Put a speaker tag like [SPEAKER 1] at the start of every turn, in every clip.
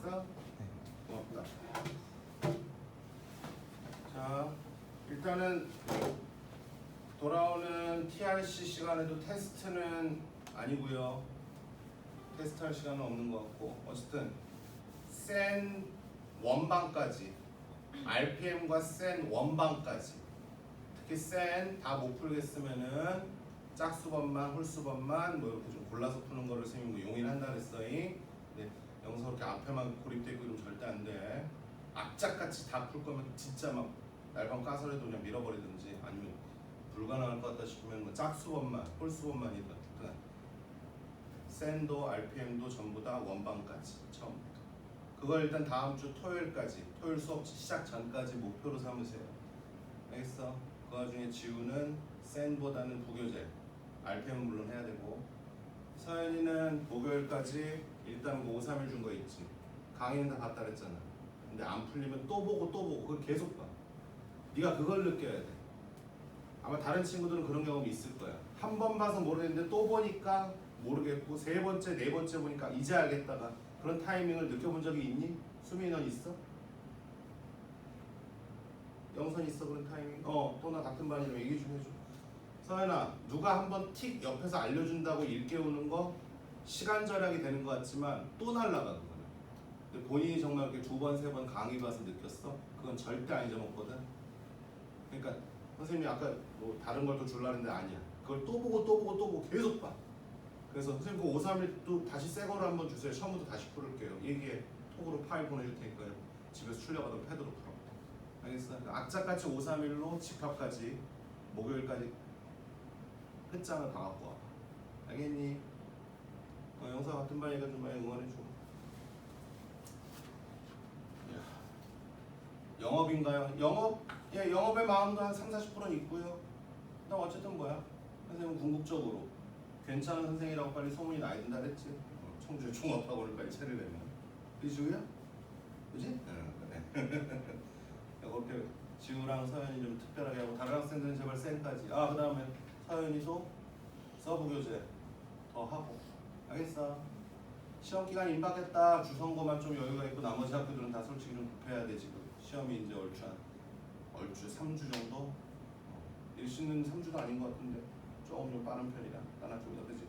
[SPEAKER 1] 됐어? 고맙다. 자, 일단은 돌아오는 TRC 시간에도 테스트는 아니고요. 테스트할 시간은 없는 것 같고, 어쨌든 센 원방까지, RPM과 센 원방까지, 특히 센 다 못 풀겠으면은 짝수번만, 홀수번만 뭐 이렇게 좀 골라서 푸는 거를 선생님 뭐 용인한다 그랬어요. 네, 영서 이렇게 앞에만 고립되어 있고 이러면 절대 안 돼. 악착같이 다 풀 거면 진짜 막 날밤 까서라도 그냥 밀어버리든지, 아니면 불가능할 것 같다 싶으면 뭐 짝수번만, 홀수번만이든 센도 RPM도 전부 다 원방까지 처음부터. 그걸 일단 다음 주 토요일까지, 토요일 수업 시작 전까지 목표로 삼으세요. 알겠어? 그 와중에 지우는 센보다는 부교재, RPM은 물론 해야 되고, 서연이는 목요일까지 일단 뭐 5, 3일 준 거 있지. 강의는 다 봤다 그랬잖아. 근데 안 풀리면 또 보고 또 보고 그걸 계속 봐. 네가 그걸 느껴야 돼. 아마 다른 친구들은 그런 경험이 있을 거야. 한 번 봐서 모르겠는데 또 보니까 모르겠고, 세 번째, 네 번째 보니까 이제 알겠다가 그런 타이밍을 느껴본 적이 있니? 수민이 넌 있어? 영선 있어 그런 타이밍? 또 나 같은 반이라면 얘기 좀 해줘. 서연아, 누가 한번 틱 옆에서 알려준다고 일깨우는 거 시간 절약이 되는 것 같지만 또 날라가 그거는. 근데 본인이 정말 이렇게 두 번, 세 번 강의 봐서 느꼈어? 그건 절대 안 잊어먹거든. 그러니까 선생님이 아까 뭐 다른 걸 또 줄라 했는데 아니야. 그걸 또 보고 또 보고 또 보고 계속 봐. 그래서 선생님 그 5, 3일 또 다시 새 거로 한번 주세요. 처음부터 다시 풀을게요. 얘기해. 톡으로 파일 보내줄 테니까요. 집에서 출력하던 패드로 풀어. 알겠어? 그러니까 악착같이 5, 3일로 집합까지 목요일까지 끝장을 다 갖고 와. 알겠니? 영사 같은 반이니까 좀 많이 응원해줘. 영업인가요? 영업? 예, 영업의 마음도 한 3, 40%는 있고요. 그다음 어쨌든 뭐야? 선생님은 궁극적으로 괜찮은 선생이라고 빨리 소문이 나야 된다 그랬지. 청주에 종합학원을까지 차리려면. 그지우야? 그지? 그래. 그렇게 지우랑 서연이 좀 특별하게 하고, 다른 학생들은 제발 센까지. 그 다음에 서연이도 서브 교재 더 하고. 알겠어? 시험 기간 임박했다. 주선고만 좀 여유가 있고 나머지 학교들은 다 솔직히 좀 급해야 돼. 지금 시험이 이제 얼추 3주 정도? 일시는 3주도 아닌 것 같은데 조금 좀 빠른 편이라 나나 쪽이다. 그지?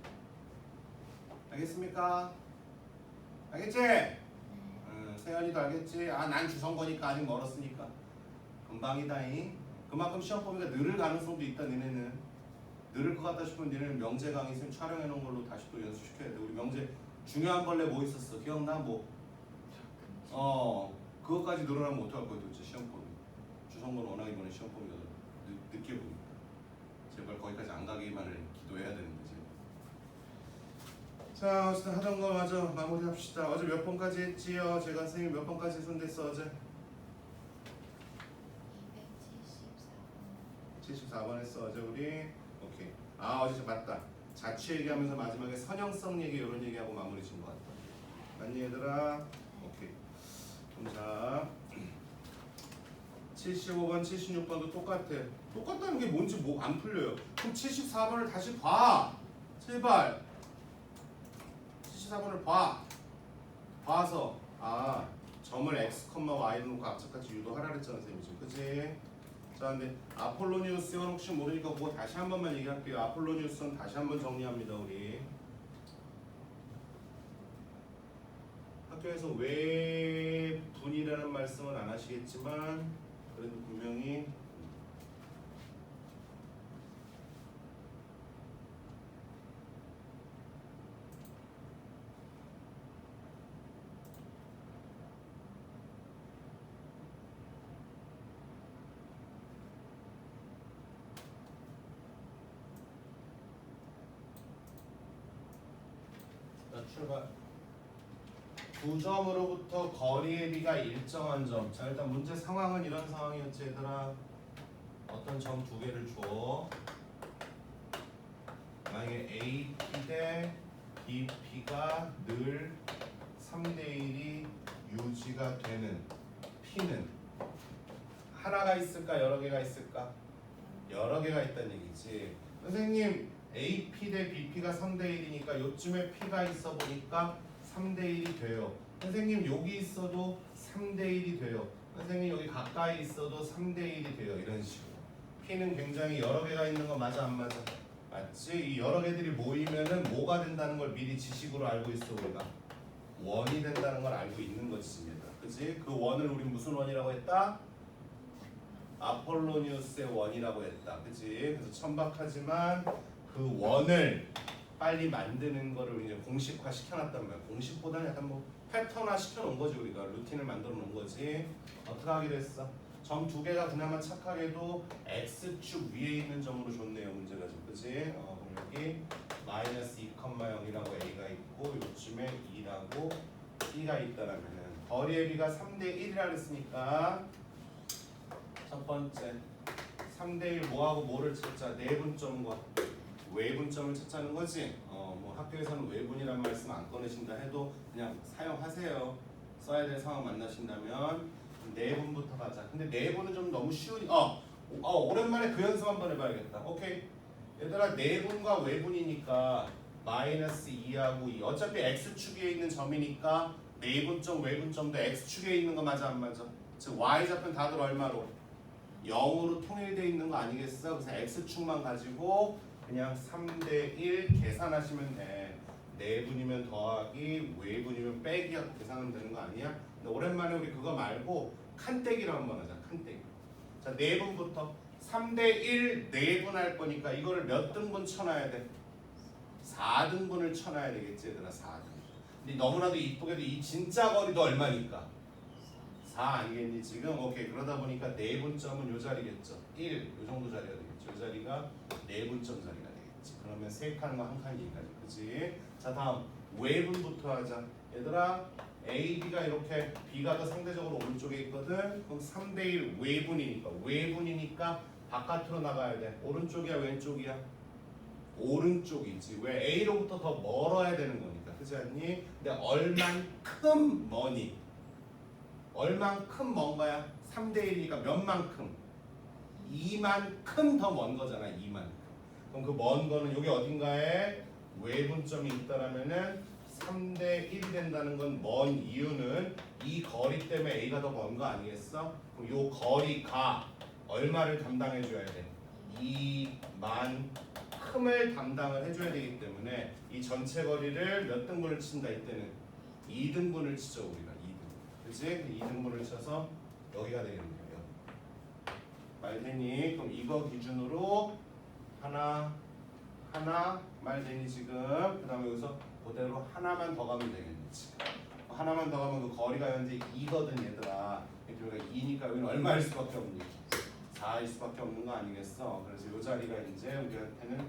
[SPEAKER 1] 알겠습니까? 알겠지? 세연이도 알겠지? 난 주선거니까 아직 멀었으니까 금방이다잉. 그만큼 시험 범위가 늘을 가능성도 있다. 니네는 늘을 것 같다 싶으면 니네는 명제 강의 쌤 촬영해 놓은 걸로 다시 또 연습시켜야 돼. 우리 명제 중요한 벌레 뭐 있었어? 기억나? 그것까지 늘어나면 어떡할 거야 도대체. 시험 범위 주선거는 워낙 이번에 시험 범위가 늦게 보니까 제발 거기까지 안 가기만을 기도해야 되는데 지금. 자, 어쨌든 하던 거 마저 마무리합시다. 어제 몇 번까지 했지요? 제가 선생님 몇 번까지 손댔어 어제? 74번 했어 어제 우리. 오케이. 어제 맞다. 자취 얘기하면서 마지막에 선형성 얘기 이런 얘기하고 마무리 진 것 같다. 맞니 얘들아? 오케이. 그럼 자 75번, 76번도 똑같아. 똑같다는 게 뭔지 뭐 안 풀려요. 그럼 74번을 다시 봐. 제발. 74번을 봐. 봐서 점을 x, y로 놓고 앞쪽같이 유도하라 그랬잖아 선생님 지금. 그치? 자, 근데 아폴로니우스는 혹시 모르니까 그거 다시 한 번만 얘기할게요. 아폴로니우스는 다시 한 번 정리합니다 우리. 학교에서 왜 분이라는 말씀은 안 하시겠지만 그래도 분명히 출발 9점으로부터 거리의 비가 일정한 점. 자, 일단 문제 상황은 이런 상황이었지 얘들아. 어떤 점 두 개를 줘. 만약에 AP 대 BP가 늘 3대1이 유지가 되는 P는 하나가 있을까 여러 개가 있을까? 여러 개가 있다는 얘기지. 선생님 AP 대 BP가 3대1이니까 요쯤에 P가 있어 보니까 3대1이 돼요. 선생님 여기 있어도 3대 1이 돼요. 선생님 여기 가까이 있어도 3대 1이 돼요. 이런 식으로. P는 굉장히 여러 개가 있는 거 맞아 안 맞아? 맞지? 이 여러 개들이 모이면은 뭐가 된다는 걸 미리 지식으로 알고 있어 우리가. 원이 된다는 걸 알고 있는 것입니다. 그지? 그 원을 우리 무슨 원이라고 했다? 아폴로니우스의 원이라고 했다. 그지? 그래서 천박하지만 그 원을 빨리 만드는 거를 이제 공식화 시켜놨단 말이야. 공식보다는 약간 뭐 패턴화 시켜놓은 거지 우리가. 루틴을 만들어 놓은 거지. 어떻게 하기로 했어? 점 두 개가 그나마 착하게도 x축 위에 있는 점으로 줬네요. 문제가 좀. 그지? 그럼 여기 마이너스 2,0이라고 a가 있고 요쯤에 2라고 b가 있다라면은 거리의 b가 3대 1이라 그랬으니까 첫 번째 3대 1 뭐하고 뭐를 찾자? 내분점과 외분점을 찾자는 거지. 뭐 학교에서는 외분이란 말씀 안 꺼내신다 해도 그냥 사용하세요. 써야 될 상황 만나신다면 내분부터 가자. 근데 내분은 좀 너무 쉬우니까 오랜만에 그 연습 한번 해봐야겠다. 오케이. 얘들아 내분과 외분이니까 마이너스 2하고 2 어차피 x축에 있는 점이니까 내분점 외분점도 x축에 있는 거 맞아 안 맞아? 즉 y좌표는 다들 얼마로? 0으로 통일되어 있는 거 아니겠어? 그래서 x축만 가지고 그냥 3대 1 계산하시면 돼. 내분이면 더하기 외분이면 빼기 하고 계산하면 되는 거 아니야? 근데 오랜만에 우리 그거 말고 칸떼기로 한번 하자. 칸떼기. 자, 내분부터 3대 1 내분할 거니까 이거를 몇 등분 쳐놔야 돼? 4등분을 쳐놔야 되겠지 얘들아. 4등분. 근데 너무나도 이쁘게도 이 진짜 거리도 얼마니까? 4 아니겠니 지금? 오케이. 그러다 보니까 내분점은 요 자리겠죠. 1. 요 정도 자리가 되겠죠. 요 자리가 내분점 자리가 되겠지. 그러면 3칸과 1칸 여기까지. 그치? 자, 다음 외분부터 하자. 얘들아 A, B가 이렇게 B가 더 상대적으로 오른쪽에 있거든. 그럼 3대 1 외분이니까 바깥으로 나가야 돼. 오른쪽이야 왼쪽이야? 오른쪽이지. 왜? A로부터 더 멀어야 되는 거니까. 그렇지 않니? 근데 얼만큼 머니? 얼만큼 먼 거야? 3대 1이니까 몇만큼? 2만큼 더 먼 거잖아. 2만큼. 그럼 그 먼 거는 여기 어딘가에 외분점이 있다라면은 3대 1이 된다는 건 먼 이유는 이 거리 때문에 A가 더 먼 거 아니겠어? 그럼 요 거리가 얼마를 담당해 줘야 돼? 2만큼을 담당을 해줘야 되기 때문에 이 전체 거리를 몇 등분을 친다 이때는 2등분을 치죠 우리가. 2등분. 그치? 2등분을 쳐서 여기가 되겠네요. 말되니? 그럼 이거 기준으로 하나 말되니 지금? 그 다음에 여기서 그대로 하나만 더 가면 되겠네 지금. 하나만 더 가면 그 거리가 현재 2거든 얘들아. 그러니까 2니까 여기는 얼마일 수밖에 없니? 4일 수밖에 없는 거 아니겠어? 그래서 이 자리가 이제 우리한테는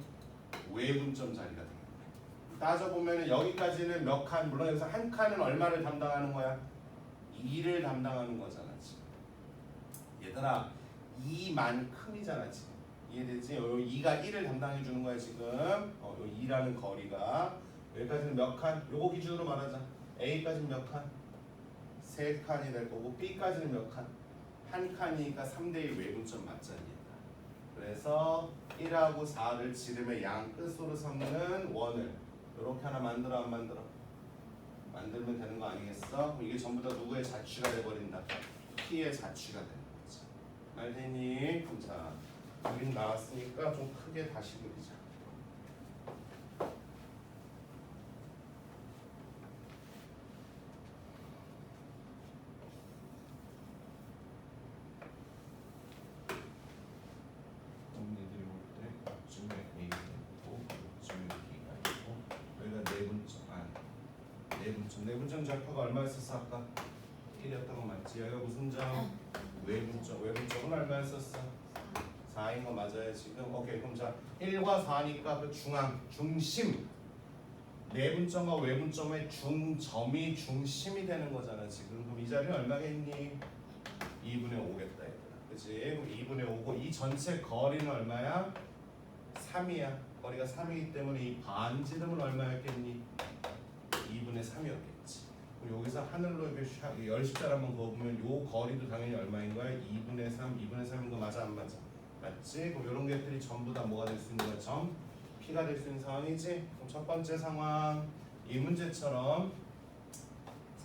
[SPEAKER 1] 외분점 자리가 되는 거야. 따져보면 여기까지는 몇 칸? 물론 여기서 한 칸은 얼마를 담당하는 거야? 2를 담당하는 거잖아 지금. 얘들아 2만큼이잖아 지금. 이해되지? 요 2가 1을 담당해 주는 거야 지금. 요 2라는 거리가 여기까지는 몇 칸? 요거 기준으로 말하자. A까지는 몇 칸? 3칸이 될 거고 B까지는 몇 칸? 한 칸이니까 3대 1 외분점 맞잖니. 그래서 1하고 4를 지름의 양 끝으로 삼는 원을 이렇게 하나 만들어 안 만들어? 만들면 되는 거 아니겠어? 그럼 이게 전부 다 누구의 자취가 돼버린다? P의 자취가 되는 거지. 말되니? 그럼 자 그림 나왔으니까 좀 크게 다시 그리자. 얘들이 올 때 이쯤에 A가 있고 이쯤에 B가 있고 여기가 내분점 좌표가 얼마였었어 아까? 1이었던 거 맞지? 여기가 무슨 점? 외분점은 얼마였었어? 4인 거 맞아요 지금? 오케이 그럼 자 1과 4니까 그 중심 내분점과 외분점의 중점이 중심이 되는 거잖아 지금. 그럼 이 자리는 얼마겠니? 2분의 5겠다 얘들아. 그치? 그럼 2분의 5고 이 전체 거리는 얼마야? 3이야. 거리가 3이기 때문에 이 반지름은 얼마였겠니? 2분의 3이었겠지. 여기서 하늘로 이렇게 열십자를 한번 그어보면 요 거리도 당연히 얼마인 거야? 2분의 3인 거 맞아 안 맞아? 맞지? 그럼 이런 것들이 전부 다 뭐가 될 수 있는 거야? 점 P가 될 수 있는 상황이지? 그럼 첫 번째 상황 이 문제처럼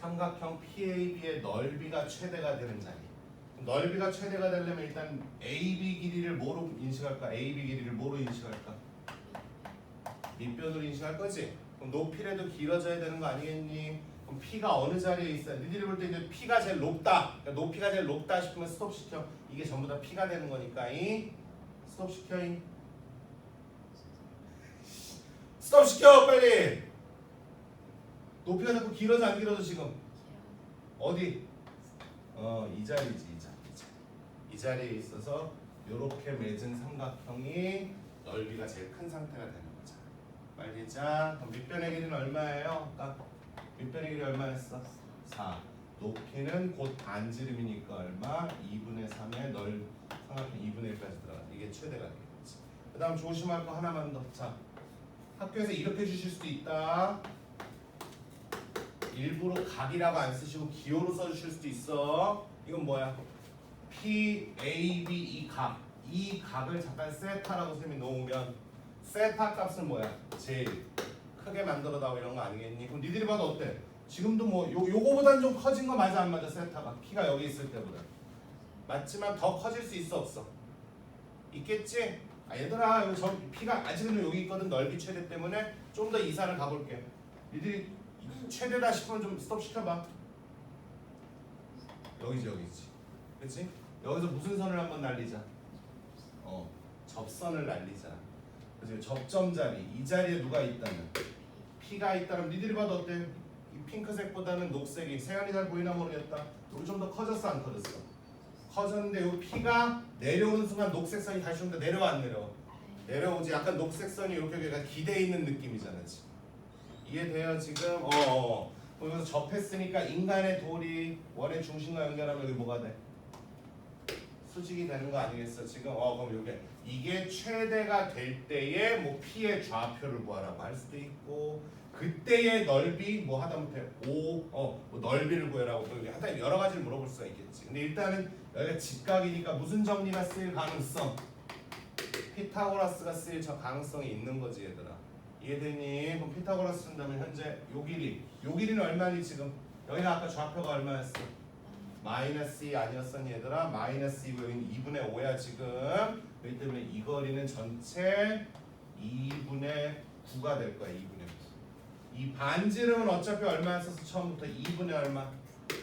[SPEAKER 1] 삼각형 PAB의 넓이가 최대가 되는 자리. 넓이가 최대가 되려면 일단 AB 길이를 뭐로 인식할까? AB 길이를 뭐로 인식할까? 밑변으로 인식할 거지? 그럼 높이라도 길어져야 되는 거 아니겠니? 그럼 P가 어느 자리에 있어요? 니들이 볼 때 이제 P가 제일 높다. 그러니까 높이가 제일 높다 싶으면 스톱시켜. 이게 전부 다 P가 되는 거니까 이 스톱시켜. 이 스톱시켜 빨리. 높이가 자꾸 길어져 안 길어져 지금? 어디? 이 자리지 이 자리. 이 자리에 있어서 이렇게 맺은 삼각형이 넓이가 제일 큰 상태가 되는 거죠. 빨리 자. 그럼 밑변의 길이는 얼마예요? 아까 밑변의 길이 얼마였어? 4. 높이는 곧 반지름이니까 얼마? 2분의 3의 삼각형 2분의 1까지 들어가. 이게 최대가 되겠지. 그 다음 조심할 거 하나만 더. 자, 학교에서 이렇게 주실 수도 있다. 일부러 각이라고 안 쓰시고 기호로 써주실 수도 있어. 이건 뭐야? PAB 이 각을 잠깐 세타라고 선생님이 놓으면 세타 값은 뭐야? 제일 크게 만들어 다오 이런 거 아니겠니? 그럼 니들이 봐도 어때? 지금도 뭐 요거보다는 좀 커진 거 맞아 안 맞아? 세타가 P가 여기 있을 때보다 맞지만 더 커질 수 있어 없어? 있겠지? 얘들아 이거 P가 아직은 여기 있거든. 넓이 최대 때문에 좀 더 이산을 가볼게. 니들이 최대다 싶으면 좀 스톱 시켜봐. 여기지 그치? 여기서 무슨 선을 한번 날리자. 접선을 날리자. 그치? 접점 자리. 이 자리에 누가 있다면 P가 있다면 니들이 봐도 어때? 이 핑크색보다는 녹색이 세안이 잘 보이나 모르겠다. 여기 좀 더 커졌어 안 커졌어? 커졌는데 요 P가 내려오는 순간 녹색 선이 다시 좀 더 내려와 안 내려와? 내려오지. 약간 녹색 선이 이렇게 기대에 있는 느낌이잖아 지금. 이해돼요 지금? 여기서 접했으니까 인간의 돌이 원의 중심과 연결하면 여기 뭐가 돼? 수직이 되는 거 아니겠어 지금? 그럼 이게 최대가 될 때에 뭐 P의 좌표를 구하라고 할 수도 있고 그때의 넓이 뭐 하다못해 뭐 넓이를 구해라고 하여튼 여러 가지를 물어볼 수가 있겠지. 근데 일단은 여기가 직각이니까 무슨 정리가 쓰일 가능성? 피타고라스가 쓰일 저 가능성이 있는 거지 얘들아. 이해되니? 그럼 피타고라스 쓴다면 현재 요 길이는 얼마니 지금? 여기가 아까 좌표가 얼마였어? 마이너스 2 아니었었니 얘들아? 마이너스 2고 여기는 2분의 5야 지금. 그렇기 때문에 이 거리는 전체 2분의 9가 될 거야. 2분의 9. 이 반지름은 어차피 얼마였었어? 처음부터 2분의 얼마?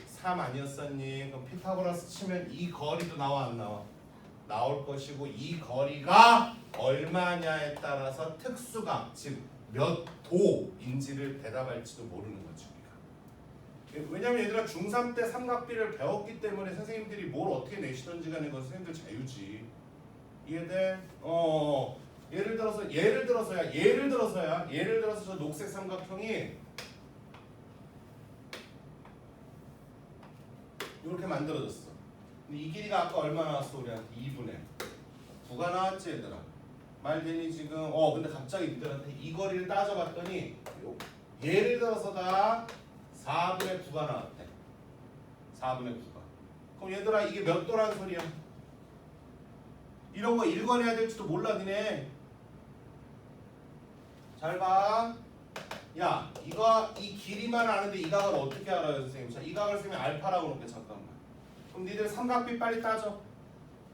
[SPEAKER 1] 3 아니었었니? 그럼 피타고라스 치면 이 거리도 나와 안 나와? 나올 것이고 이 거리가 얼마냐에 따라서 특수각 즉 몇 도인지를 대답할지도 모르는 거죠 우리가. 왜냐면 얘들아 중3 때 삼각비를 배웠기 때문에 선생님들이 뭘 어떻게 내시던지 간에 그건 선생님들 자유지. 이해돼? 예를 들어서 저 녹색 삼각형이 이렇게 만들어졌어. 근데 이 길이가 아까 얼마 나왔어 우리한테? 2분의 9가 나왔지 얘들아. 말되니 지금? 근데 갑자기 니들한테 이 거리를 따져봤더니 예를 들어서다 4분의 9가 나왔대. 4분의 9가. 그럼 얘들아 이게 몇 도란 소리야? 이런 거 읽어내야 될지도 몰라 니네. 잘 봐. 야 이 길이만 아는데 이 각을 어떻게 알아요 선생님? 자, 이 각을 쓰면 알파라고 놓을게 잠깐만. 그럼 니들 삼각비 빨리 따져.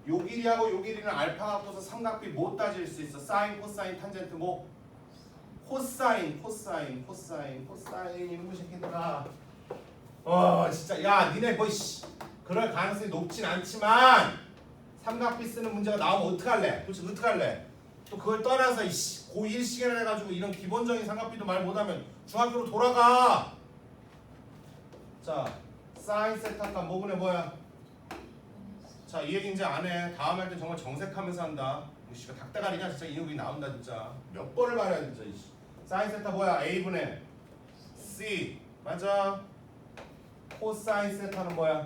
[SPEAKER 1] 요 길이하고 요 길이는 알파 갖고서 삼각비 뭐 따질 수 있어? 사인, 코사인, 탄젠트 뭐? 코사인 이놈의 새끼들아. 진짜 야 니네 뭐 그럴 가능성이 높진 않지만 삼각비 쓰는 문제가 나오면 어떡할래? 도대체 어떡할래? 또 그걸 떠나서 고1 시간을 해가지고 이런 기본적인 삼각비도 말 못하면 중학교로 돌아가. 자 사인 세타가 뭐분의 뭐야? 자, 이 얘기 이제 안 해. 다음 할 때 정말 정색하면서 한다. 이씨가 닭대가리냐 진짜 이 얘기 나온다 진짜. 몇 번을 말해야 진짜. 사인 세타 뭐야? A분의 C 맞아. 코사인 세타는 뭐야?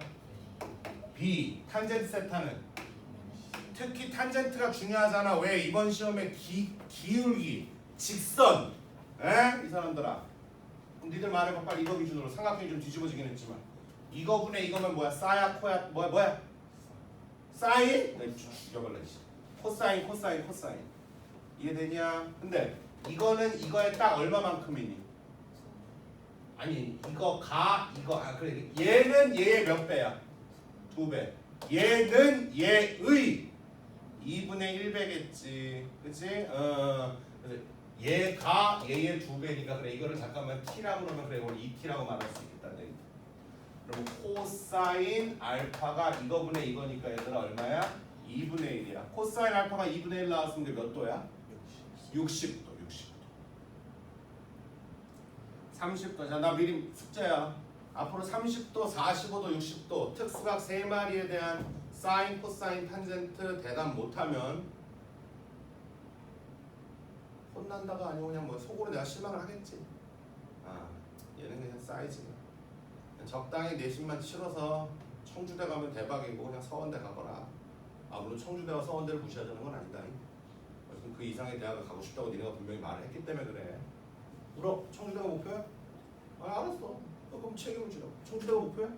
[SPEAKER 1] B. 탄젠트 세타는 특히 탄젠트가 중요하잖아. 왜? 이번 시험에 기울기, 직선. 이 사람들아. 그럼 니들 말해봐 빨리. 이거 기준으로 삼각형이 좀 뒤집어지긴 했지만 이거분의 이거면 뭐야? 싸야 코야 뭐야? 사인? 죽여볼래. 코사인 이해되냐? 근데 이거는 이거에 딱 얼마만큼이니? 아니 이거 그래 얘는 얘의 몇 배야? 2배. 얘는 얘의 2분의 1배겠지. 그치? 그래서 얘가 얘의 2배니까 그래 이거를 잠깐만 t라고 그러면 그래 이걸 2t라고 말할 수 있겠다. 그럼 코사인 알파가 이거분의 이거니까 얘들아 얼마야? 2분의 1이야. 코사인 알파가 2분의 1 나왔으면 그게 몇 도야? 60도. 30도. 자, 나 미리 숙제야. 앞으로 30도, 45도, 60도 특수각 3마리에 대한 사인, 코사인, 탄젠트 대답 못하면 혼난다가 아니고 그냥 뭐 속으로 내가 실망을 하겠지. 아, 얘는 그냥 사이즈가 적당히 내신만 치러서 청주대 가면 대박이고 그냥 서원대 가거라. 아 물론 청주대와 서원대를 무시하자는 건 아니다. 어쨌든 그 이상의 대학을 가고 싶다고 니네가 분명히 말을 했기 때문에 그래. 물어 청주대가 목표야? 아 알았어. 그럼 책임을 지라고. 청주대가 목표야?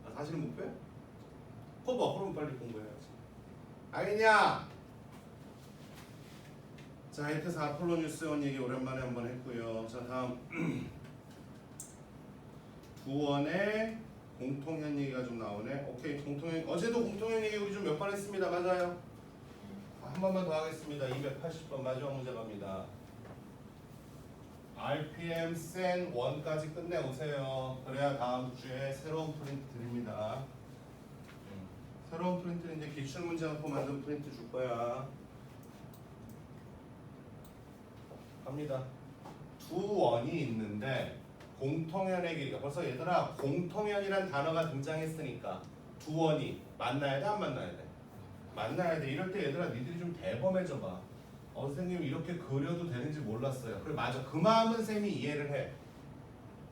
[SPEAKER 1] 아, 사실은 목표야? 커버 그럼 빨리 공부해야지. 알겠냐? 자 이렇게 해서 아폴로니우스에 온 얘기 오랜만에 한번 했고요. 자 다음 두원의 공통현 얘기가 좀 나오네. 오케이 공통현 어제도 공통현 얘기 우리 좀 몇 번 했습니다. 맞아요? 한 번만 더 하겠습니다. 280번 마지막 문제 갑니다. RPM 센 1까지 끝내오세요. 그래야 다음 주에 새로운 프린트 드립니다. 새로운 프린트는 이제 기출문제 갖고 만든 프린트 줄 거야. 갑니다. 두 원이 있는데 공통현의 길이가 벌써 얘들아 공통현이란 단어가 등장했으니까 두 원이 만나야 돼 안 만나야 돼? 만나야 돼. 이럴 때 얘들아 니들이 좀 대범해져 봐. 선생님 이렇게 그려도 되는지 몰랐어요. 그래 맞아. 그 마음은 쌤이 이해를 해.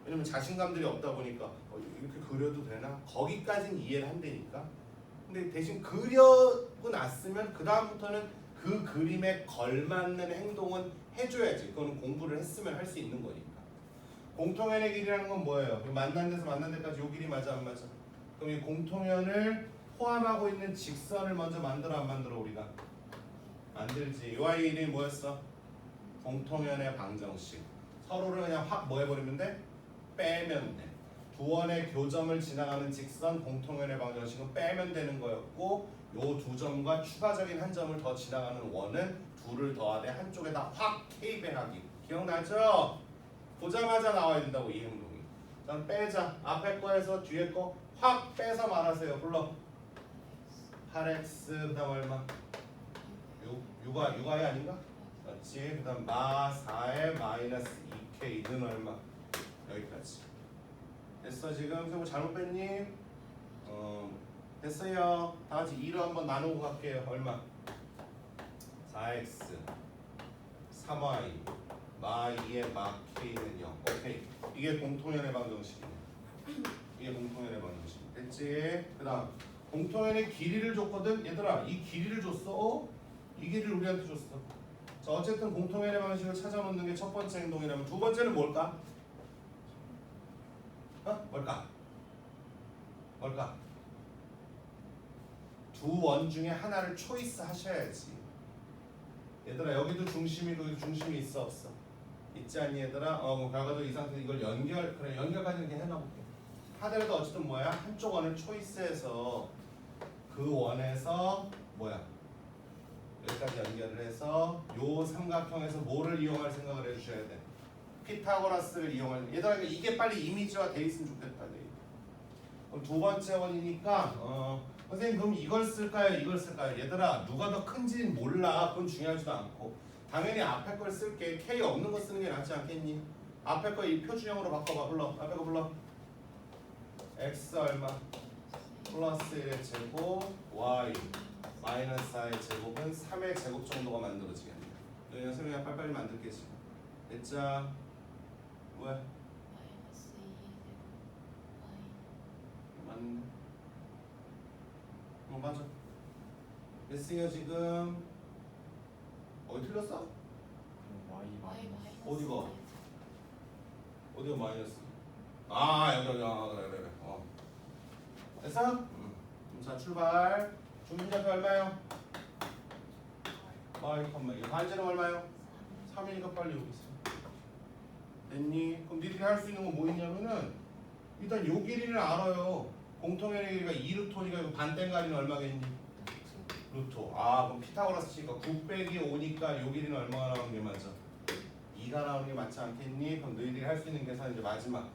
[SPEAKER 1] 왜냐면 자신감들이 없다 보니까 이렇게 그려도 되나? 거기까지는 이해를 한다니까. 근데 대신 그려고 났으면 그 다음부터는 그 그림에 걸맞는 행동은 해줘야지. 그거는 공부를 했으면 할 수 있는 거니까. 공통현의 길이라는 건 뭐예요? 만난 데서 만난 데까지 요 길이 맞아 안 맞아? 그럼 이 공통현을 포함하고 있는 직선을 먼저 만들어 안 만들어 우리가? 만들지. 요 아이 이름이 뭐였어? 공통현의 방정식. 서로를 그냥 확 뭐 해버리면 돼? 빼면 돼. 두 원의 교점을 지나가는 직선 공통현의 방정식은 빼면 되는 거였고 요 두 점과 추가적인 한 점을 더 지나가는 원은 둘을 더하되 한쪽에다 확 K배하기. 기억나죠? 보자마자 나와야 된다고 이 행동이. 자 빼자. 앞에 거에서 뒤에 거 확 빼서 말하세요. 불러. 8x 그 다음 얼마? 6i 아닌가? 맞지? 그 다음 마 4에 마이너스 2k는 얼마? 여기까지. 됐어 지금? 뭐 잘못 뺐니? 됐어요. 다같이 2로 한번 나누고 갈게요. 얼마? 4x 3y 마 2에 마 k는 0. 오케이. 이게 공통현의 방정식이네. 이게 공통현의 방정식. 됐지? 그 다음 공통현의 길이를 줬거든. 얘들아 이 길이를 줬어. 이 길이를 우리한테 줬어. 자 어쨌든 공통현의 방식을 찾아놓는 게 첫 번째 행동이라면 두 번째는 뭘까? 뭘까? 두 원 중에 하나를 초이스 하셔야지. 얘들아 여기도 중심이고 여기도 중심이 있어 없어? 있지 않니 얘들아? 뭐 결과도 이 상태에서 이걸 그래 연결까지 이렇게 해놔볼게. 하더라도 어쨌든 뭐야? 한쪽 원을 초이스해서 그 원에서 뭐야? 여기까지 연결을 해서 요 삼각형에서 뭐를 이용할 생각을 해주셔야 돼. 피타고라스를 이용할. 얘들아 이게 빨리 이미지화 돼 있으면 좋겠다. 그럼 두 번째 원이니까 선생님 그럼 이걸 쓸까요? 이걸 쓸까요? 얘들아 누가 더 큰지는 몰라. 그건 중요하지도 않고 당연히 앞에 걸 쓸게. K 없는 거 쓰는 게 낫지 않겠니? 앞에 거 이 표준형으로 바꿔봐. 불러. 앞에 거 불러. X 얼마? 플러스 1의 제곱 Y 마이너스 4의 제곱은 3의 제곱 정도가 만들어지겠네. 여기는 설명이 빨리빨리 만들게 지금. 됐자. 왜?
[SPEAKER 2] 마이너스 2제곱 Y
[SPEAKER 1] 맞네. 맞아. 됐어요 지금. 어디 틀렸어?
[SPEAKER 2] Y 마이너스
[SPEAKER 1] 어디가? 어디가 마이너스? 아 여기 그래. 됐어? 자 출발. 중심좌표 얼마요? Y, 이거 반지름 얼마요? 3이니까 빨리 여기 있어. 됐니? 그럼 니들이 할 수 있는 건 뭐 있냐면은 일단 요 길이는 알아요. 공통연의 길이가 2루토니까 이거 반땡가리는 얼마겠니? 루토. 아 그럼 피타고라스 치니까 9 빼기 5니까 요 길이는 얼마가 나오는 게 맞아? 2가 나오는 게 맞지 않겠니? 그럼 너희들이 할 수 있는 계산은 이제 마지막.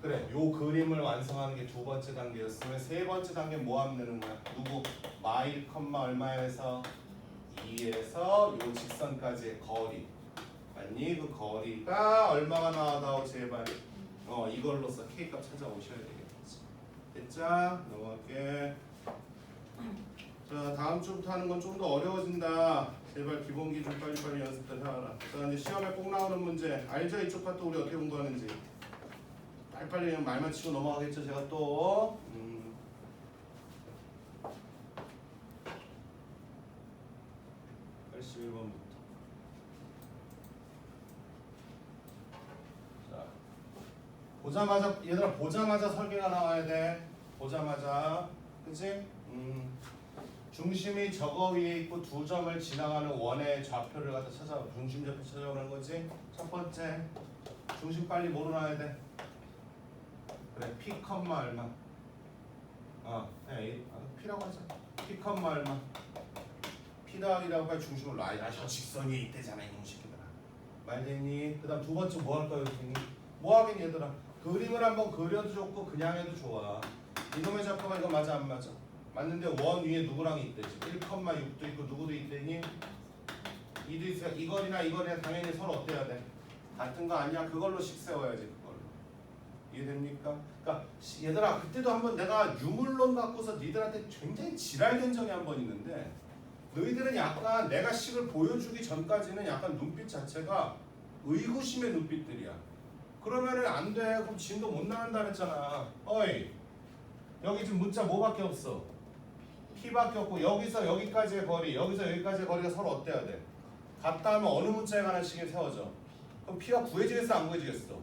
[SPEAKER 1] 그래 요 그림을 완성하는 게 두 번째 단계였으면 세 번째 단계 뭐 하면 되는 거야? 누구? 마일 컴마 얼마에서 2에서 요 직선까지의 거리 맞니? 그 거리가 얼마가 나와다오 제발 이걸로써 K값 찾아오셔야 되겠지. 됐죠? 넘어갈게. 자 다음 주부터 하는 건 좀 더 어려워진다. 제발 기본기 좀 빨리빨리 연습들 해와라. 자 이제 시험에 꼭 나오는 문제 알죠? 이쪽 파트 우리 어떻게 공부하는지 빨리빨리 그냥 말만 치고 넘어가겠죠 제가 또 81번부터 자 보자마자 얘들아 보자마자 설계가 나와야 돼. 보자마자 그치? 중심이 저거 위에 있고 두 점을 지나가는 원의 좌표를 갖다 찾아 중심 좌표 찾아오는 거지. 첫 번째 중심 빨리 몰아놔야 돼. 그래 P 컴마 얼마? P라고 하자. P 컴마 얼마? P 더하기라고 빨리 중심을 놔야 저 직선이 있대잖아 이놈 새끼들아. 말됐니? 그 다음 두 번째 뭐 할까요? 뭐 하긴 얘들아 그림을 한번 그려도 좋고 그냥 해도 좋아. 이놈의 좌표가 이거 맞아 안 맞아? 맞는데 원 위에 누구랑 있대지? 1,6도 있고 누구도 있대니? 2도 있으니까 이 거리나 이 거리나 당연히 서로 어때야 돼? 같은 거 아니야? 그걸로씩 세워야지 그걸로. 이해됩니까? 그러니까 얘들아 그때도 한번 내가 유물론 갖고서 니들한테 굉장히 지랄된 적이 한 번 있는데 너희들은 약간 내가 식을 보여주기 전까지는 약간 눈빛 자체가 의구심의 눈빛들이야. 그러면은 안 돼. 그럼 진도 못 나간다 그랬잖아. 어이 여기 지금 문자 뭐밖에 없어? P밖에 없고 여기서 여기까지의 거리 여기서 여기까지의 거리가 서로 어때야 돼? 같다 하면 어느 문자에 관한 식이 세워져? 그럼 P가 구해지겠어 안 구해지겠어?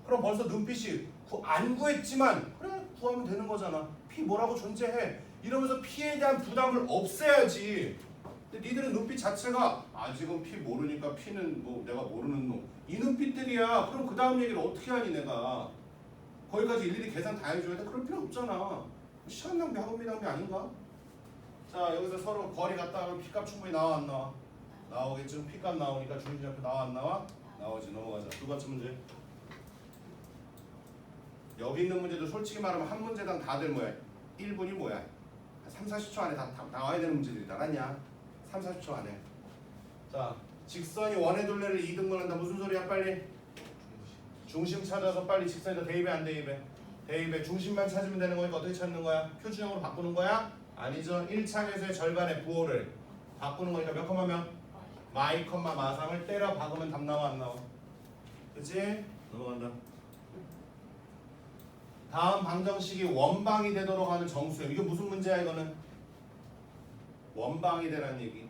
[SPEAKER 1] 그럼 벌써 눈빛이 안 구했지만 그래 구하면 되는 거잖아. P 뭐라고 존재해 이러면서 P에 대한 부담을 없애야지. 근데 니들은 눈빛 자체가 아직은 P 모르니까 P는 뭐 내가 모르는 놈 이 눈빛들이야. 그럼 그 다음 얘기를 어떻게 하니 내가 거기까지 일일이 계산 다 해줘야 돼? 그럴 필요 없잖아. 시간 낭비 학원비 낭비 아닌가? 자 여기서 서로 거리 갔다 하면 P값 충분히 나와 안 나와? 나오겠죠. P값 나오니까 중심좌표 나와 안 나와? 나오지. 넘어가자. 두 번째 문제. 여기 있는 문제도 솔직히 말하면 한 문제당 다들 뭐야? 1분이 뭐야? 3, 40초 안에 다 나와야 되는 문제들이다. 알았냐? 3, 40초 안에. 자 직선이 원의 둘레를 2등분한다. 무슨 소리야 빨리? 중심 찾아서 빨리 직선에다 대입해 안 대입해? 대입해. 중심만 찾으면 되는 거니까 어떻게 찾는 거야? 표준형으로 바꾸는 거야? 아니죠. 1차계수의 절반의 부호를 바꾸는 거니까 몇 컴마면? 마이 컴마 마상을 때려 박으면 답 나와 안 나와? 그치? 넘어간다. 다음 방정식이 원방이 되도록 하는 정수형. 이게 무슨 문제야 이거는? 원방이 되라는 얘기.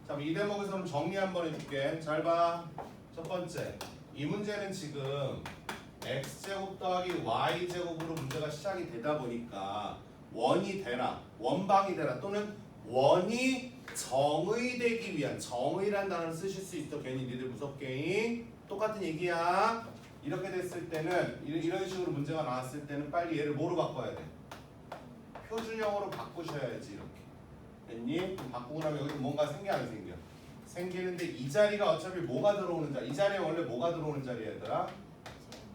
[SPEAKER 1] 자, 이 대목에서는 정리 한번 해줄게. 잘 봐. 첫 번째. 이 문제는 지금 x제곱 더하기 y제곱으로 문제가 시작이 되다 보니까 원이 되라, 원방이 되라 또는 원이 정의되기 위한 정의란 단어를 쓰실 수 있어. 괜히 니들 무섭게. 똑같은 얘기야. 이렇게 됐을 때는 이런 식으로 문제가 나왔을 때는 빨리 얘를 뭐로 바꿔야 돼? 표준형으로 바꾸셔야지 이렇게. 됐니? 그럼 바꾸고 나면 여기서 뭔가 생겨 안 생겨? 생기는데 이 자리가 어차피 뭐가 들어오는 자리? 이 자리에 원래 뭐가 들어오는 자리야 얘들아?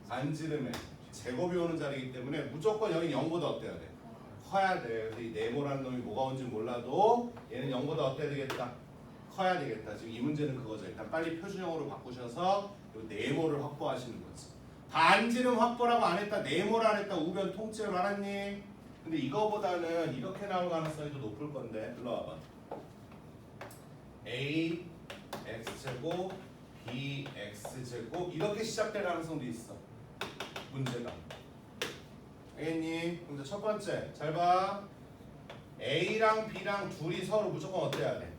[SPEAKER 1] 반지름에 제곱이 오는 자리이기 때문에 무조건 여기 0보다 어때야 돼? 커야 돼. 그래서 이 네모라는 놈이 뭐가 온지 몰라도 얘는 0보다 어때야 되겠다? 커야 되겠다. 지금 이 문제는 그거죠. 일단 빨리 표준형으로 바꾸셔서 이 네모를 확보하시는 거지. 반지름 확보라고 안 했다. 네모를 안 했다. 우변 통째로 알았니? 근데 이거보다는 이렇게 나올 가능성이 더 높을 건데 일로 와봐. A x제곱 b x제곱 이렇게 시작될 가능성도 있어. 문제가. 알겠니? 근데 첫 번째 잘 봐. A랑 B랑 둘이 서로 무조건 어때야 돼?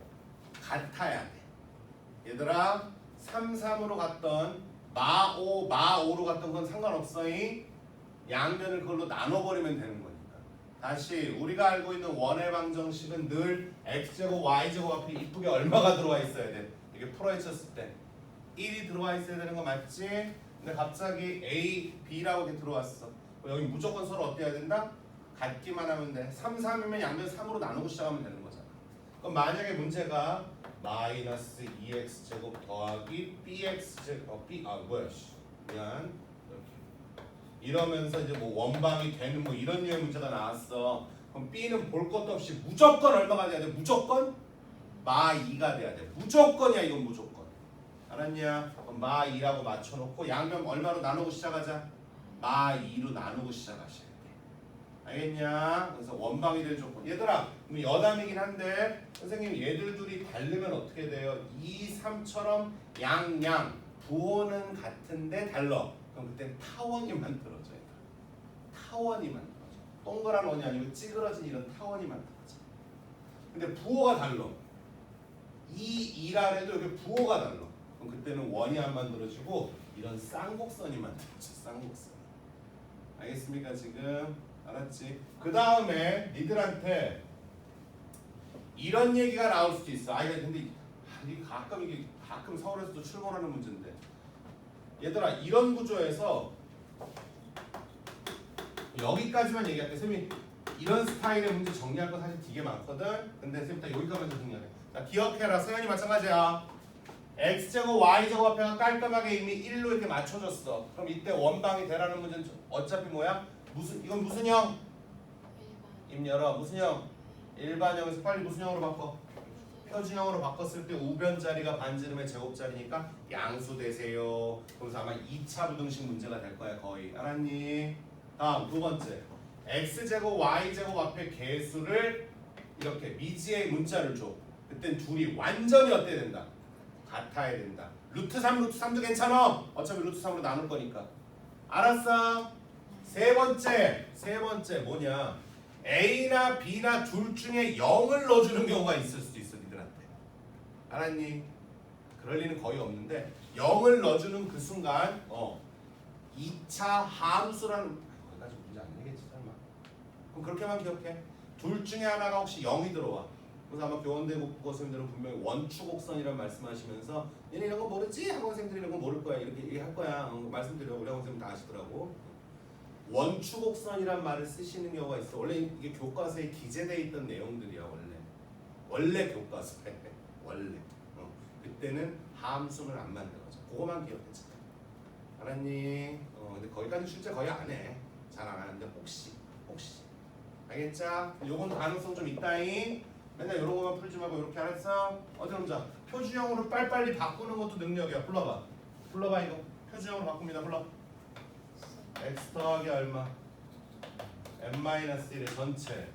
[SPEAKER 1] 같아야 돼. 얘들아 3, 3으로 갔던 마5로 갔던 건 상관없어. 양변을 그걸로 나눠버리면 되는 거니까. 다시 우리가 알고 있는 원의 방정식은 늘 x제곱 y제곱 앞에 이쁘게 얼마가 들어와 있어야 돼? 이게 풀어헤쳤을 때 1이 들어와 있어야 되는 거 맞지? 근데 갑자기 A, B라고 이렇게 들어왔어. 여기 무조건 서로 어때야 된다? 같기만 하면 돼. 3, 3이면 양변 3으로 나누고 시작하면 되는 거잖아. 그럼 만약에 문제가 마이너스 2x 제곱 더하기 bx 제곱 뭐야 미안 이렇게 이러면서 이제 뭐 원방이 되는 뭐 이런 류의 문제가 나왔어. 그럼 b는 볼 것도 없이 무조건 얼마가 돼야 돼? 무조건 마 2가 돼야 돼. 무조건이야 이건 무조건. 알았냐? 그럼 마 2라고 맞춰놓고 양변 얼마로 나누고 시작하자? 마 2로 나누고 시작하셔야 돼. 알겠냐? 그래서 원방이 될 조건. 얘들아, 여담이긴 한데 선생님 얘들 둘이 다르면 어떻게 돼요? 2, 3처럼 양양 부호는 같은데 달라. 그럼 그때 타원이 만들어져. 타원이 만들어져. 동그란 원이 아니고 찌그러진 이런 타원이 만들어져. 근데 부호가 달라. 2, 2라 해도 여기 부호가 달라. 그럼 그때는 원이 안 만들어지고 이런 쌍곡선이 만들어져. 쌍곡선. 알겠습니까 지금? 알았지? 그 다음에 니들한테 이런 얘기가 나올 수도 있어. 근데 이게 가끔 서울에서도 출몰하는 문제인데. 얘들아 이런 구조에서 여기까지만 얘기할게. 쌤이 이런 스타일의 문제 정리할 거 사실 되게 많거든. 근데 쌤부터 여기까지만 정리할게. 자 기억해라. 서연이 마찬가지야. x제곱 y제곱 앞에가 깔끔하게 이미 1로 이렇게 맞춰졌어. 그럼 이때 원방이 되라는 문제는 어차피 뭐야? 이건 무슨 형? 입 열어. 무슨 형? 일반형에서 빨리 무슨 형으로 바꿔? 표준형으로 바꿨을 때 우변 자리가 반지름의 제곱자리니까 양수 되세요. 그래서 아마 2차 부등식 문제가 될 거야 거의. 알았니? 다음 두 번째. x제곱 y제곱 앞에 개수를 이렇게 미지의 문자를 줘. 그땐 둘이 완전히 어때야 된다? 같아야 된다. 루트 3, 루트 3도 괜찮아. 어차피 루트 3으로 나눌 거니까. 알았어? 세 번째 뭐냐? A나 B나 둘 중에 0을 넣어주는 경우가 있을 수도 있어 니들한테. 알았니? 그럴 리는 거의 없는데 0을 넣어주는 그 순간 2차 함수라는 거기까지 문제 안 내겠지 설마. 그럼 그렇게만 기억해. 둘 중에 하나가 혹시 0이 들어와. 그래서 아마 교원대 국어선생님들은 분명히 원추곡선이란 말씀하시면서 얘네 이런 거 모르지? 학원생들이 이런 거 모를 거야 이렇게 얘기할 거야. 말씀드려. 우리 학원생님 다 아시더라고. 원추곡선이란 말을 쓰시는 경우가 있어. 원래 이게 교과서에 기재되어 있던 내용들이야 원래 교과서에 원래. 그때는 함수는 안 만들어져. 그거만 기억해줘. 알았니? 근데 거기까지 실제 거의 안 해. 잘 안 하는데 혹시 알겠죠? 요건 가능성 좀 있다잉. 맨날 이런 거만 풀지 말고 이렇게 알았어? 어디 보자. 표준형으로 빨리빨리 바꾸는 것도 능력이야. 불러봐 이거. 표준형으로 바꿉니다. 불러. x 더하기 얼마? n-1의 전체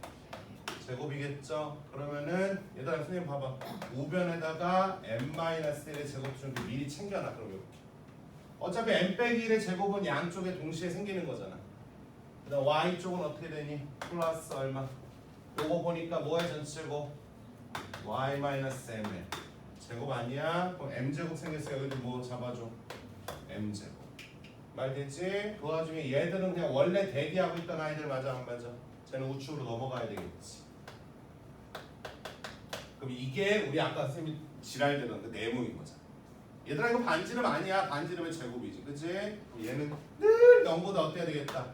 [SPEAKER 1] 제곱이겠죠? 그러면은 얘들아 선생님 봐봐. 우변에다가 n-1의 제곱 좀 미리 챙겨놔. 그럼 이렇게. 어차피 n-1의 제곱은 양쪽에 동시에 생기는 거잖아. 그다음 y쪽은 어떻게 되니? 플러스 얼마? 요거 보니까 뭐의 전체제곱? y-m의 제곱 아니야? 그럼 m제곱 생겼어요. 여기도 뭐 잡아줘? m제곱. 말되지? 그 와중에 얘들은 그냥 원래 대기하고 있던 아이들 맞아 안 맞아? 쟤는 우측으로 넘어가야 되겠지. 그럼 이게 우리 아까 선생님이 지랄되던 그 내용인 거잖아. 얘들아 이거 반지름 아니야. 반지름의 제곱이지. 그치? 그럼 얘는 늘 0보다 어때야 되겠다?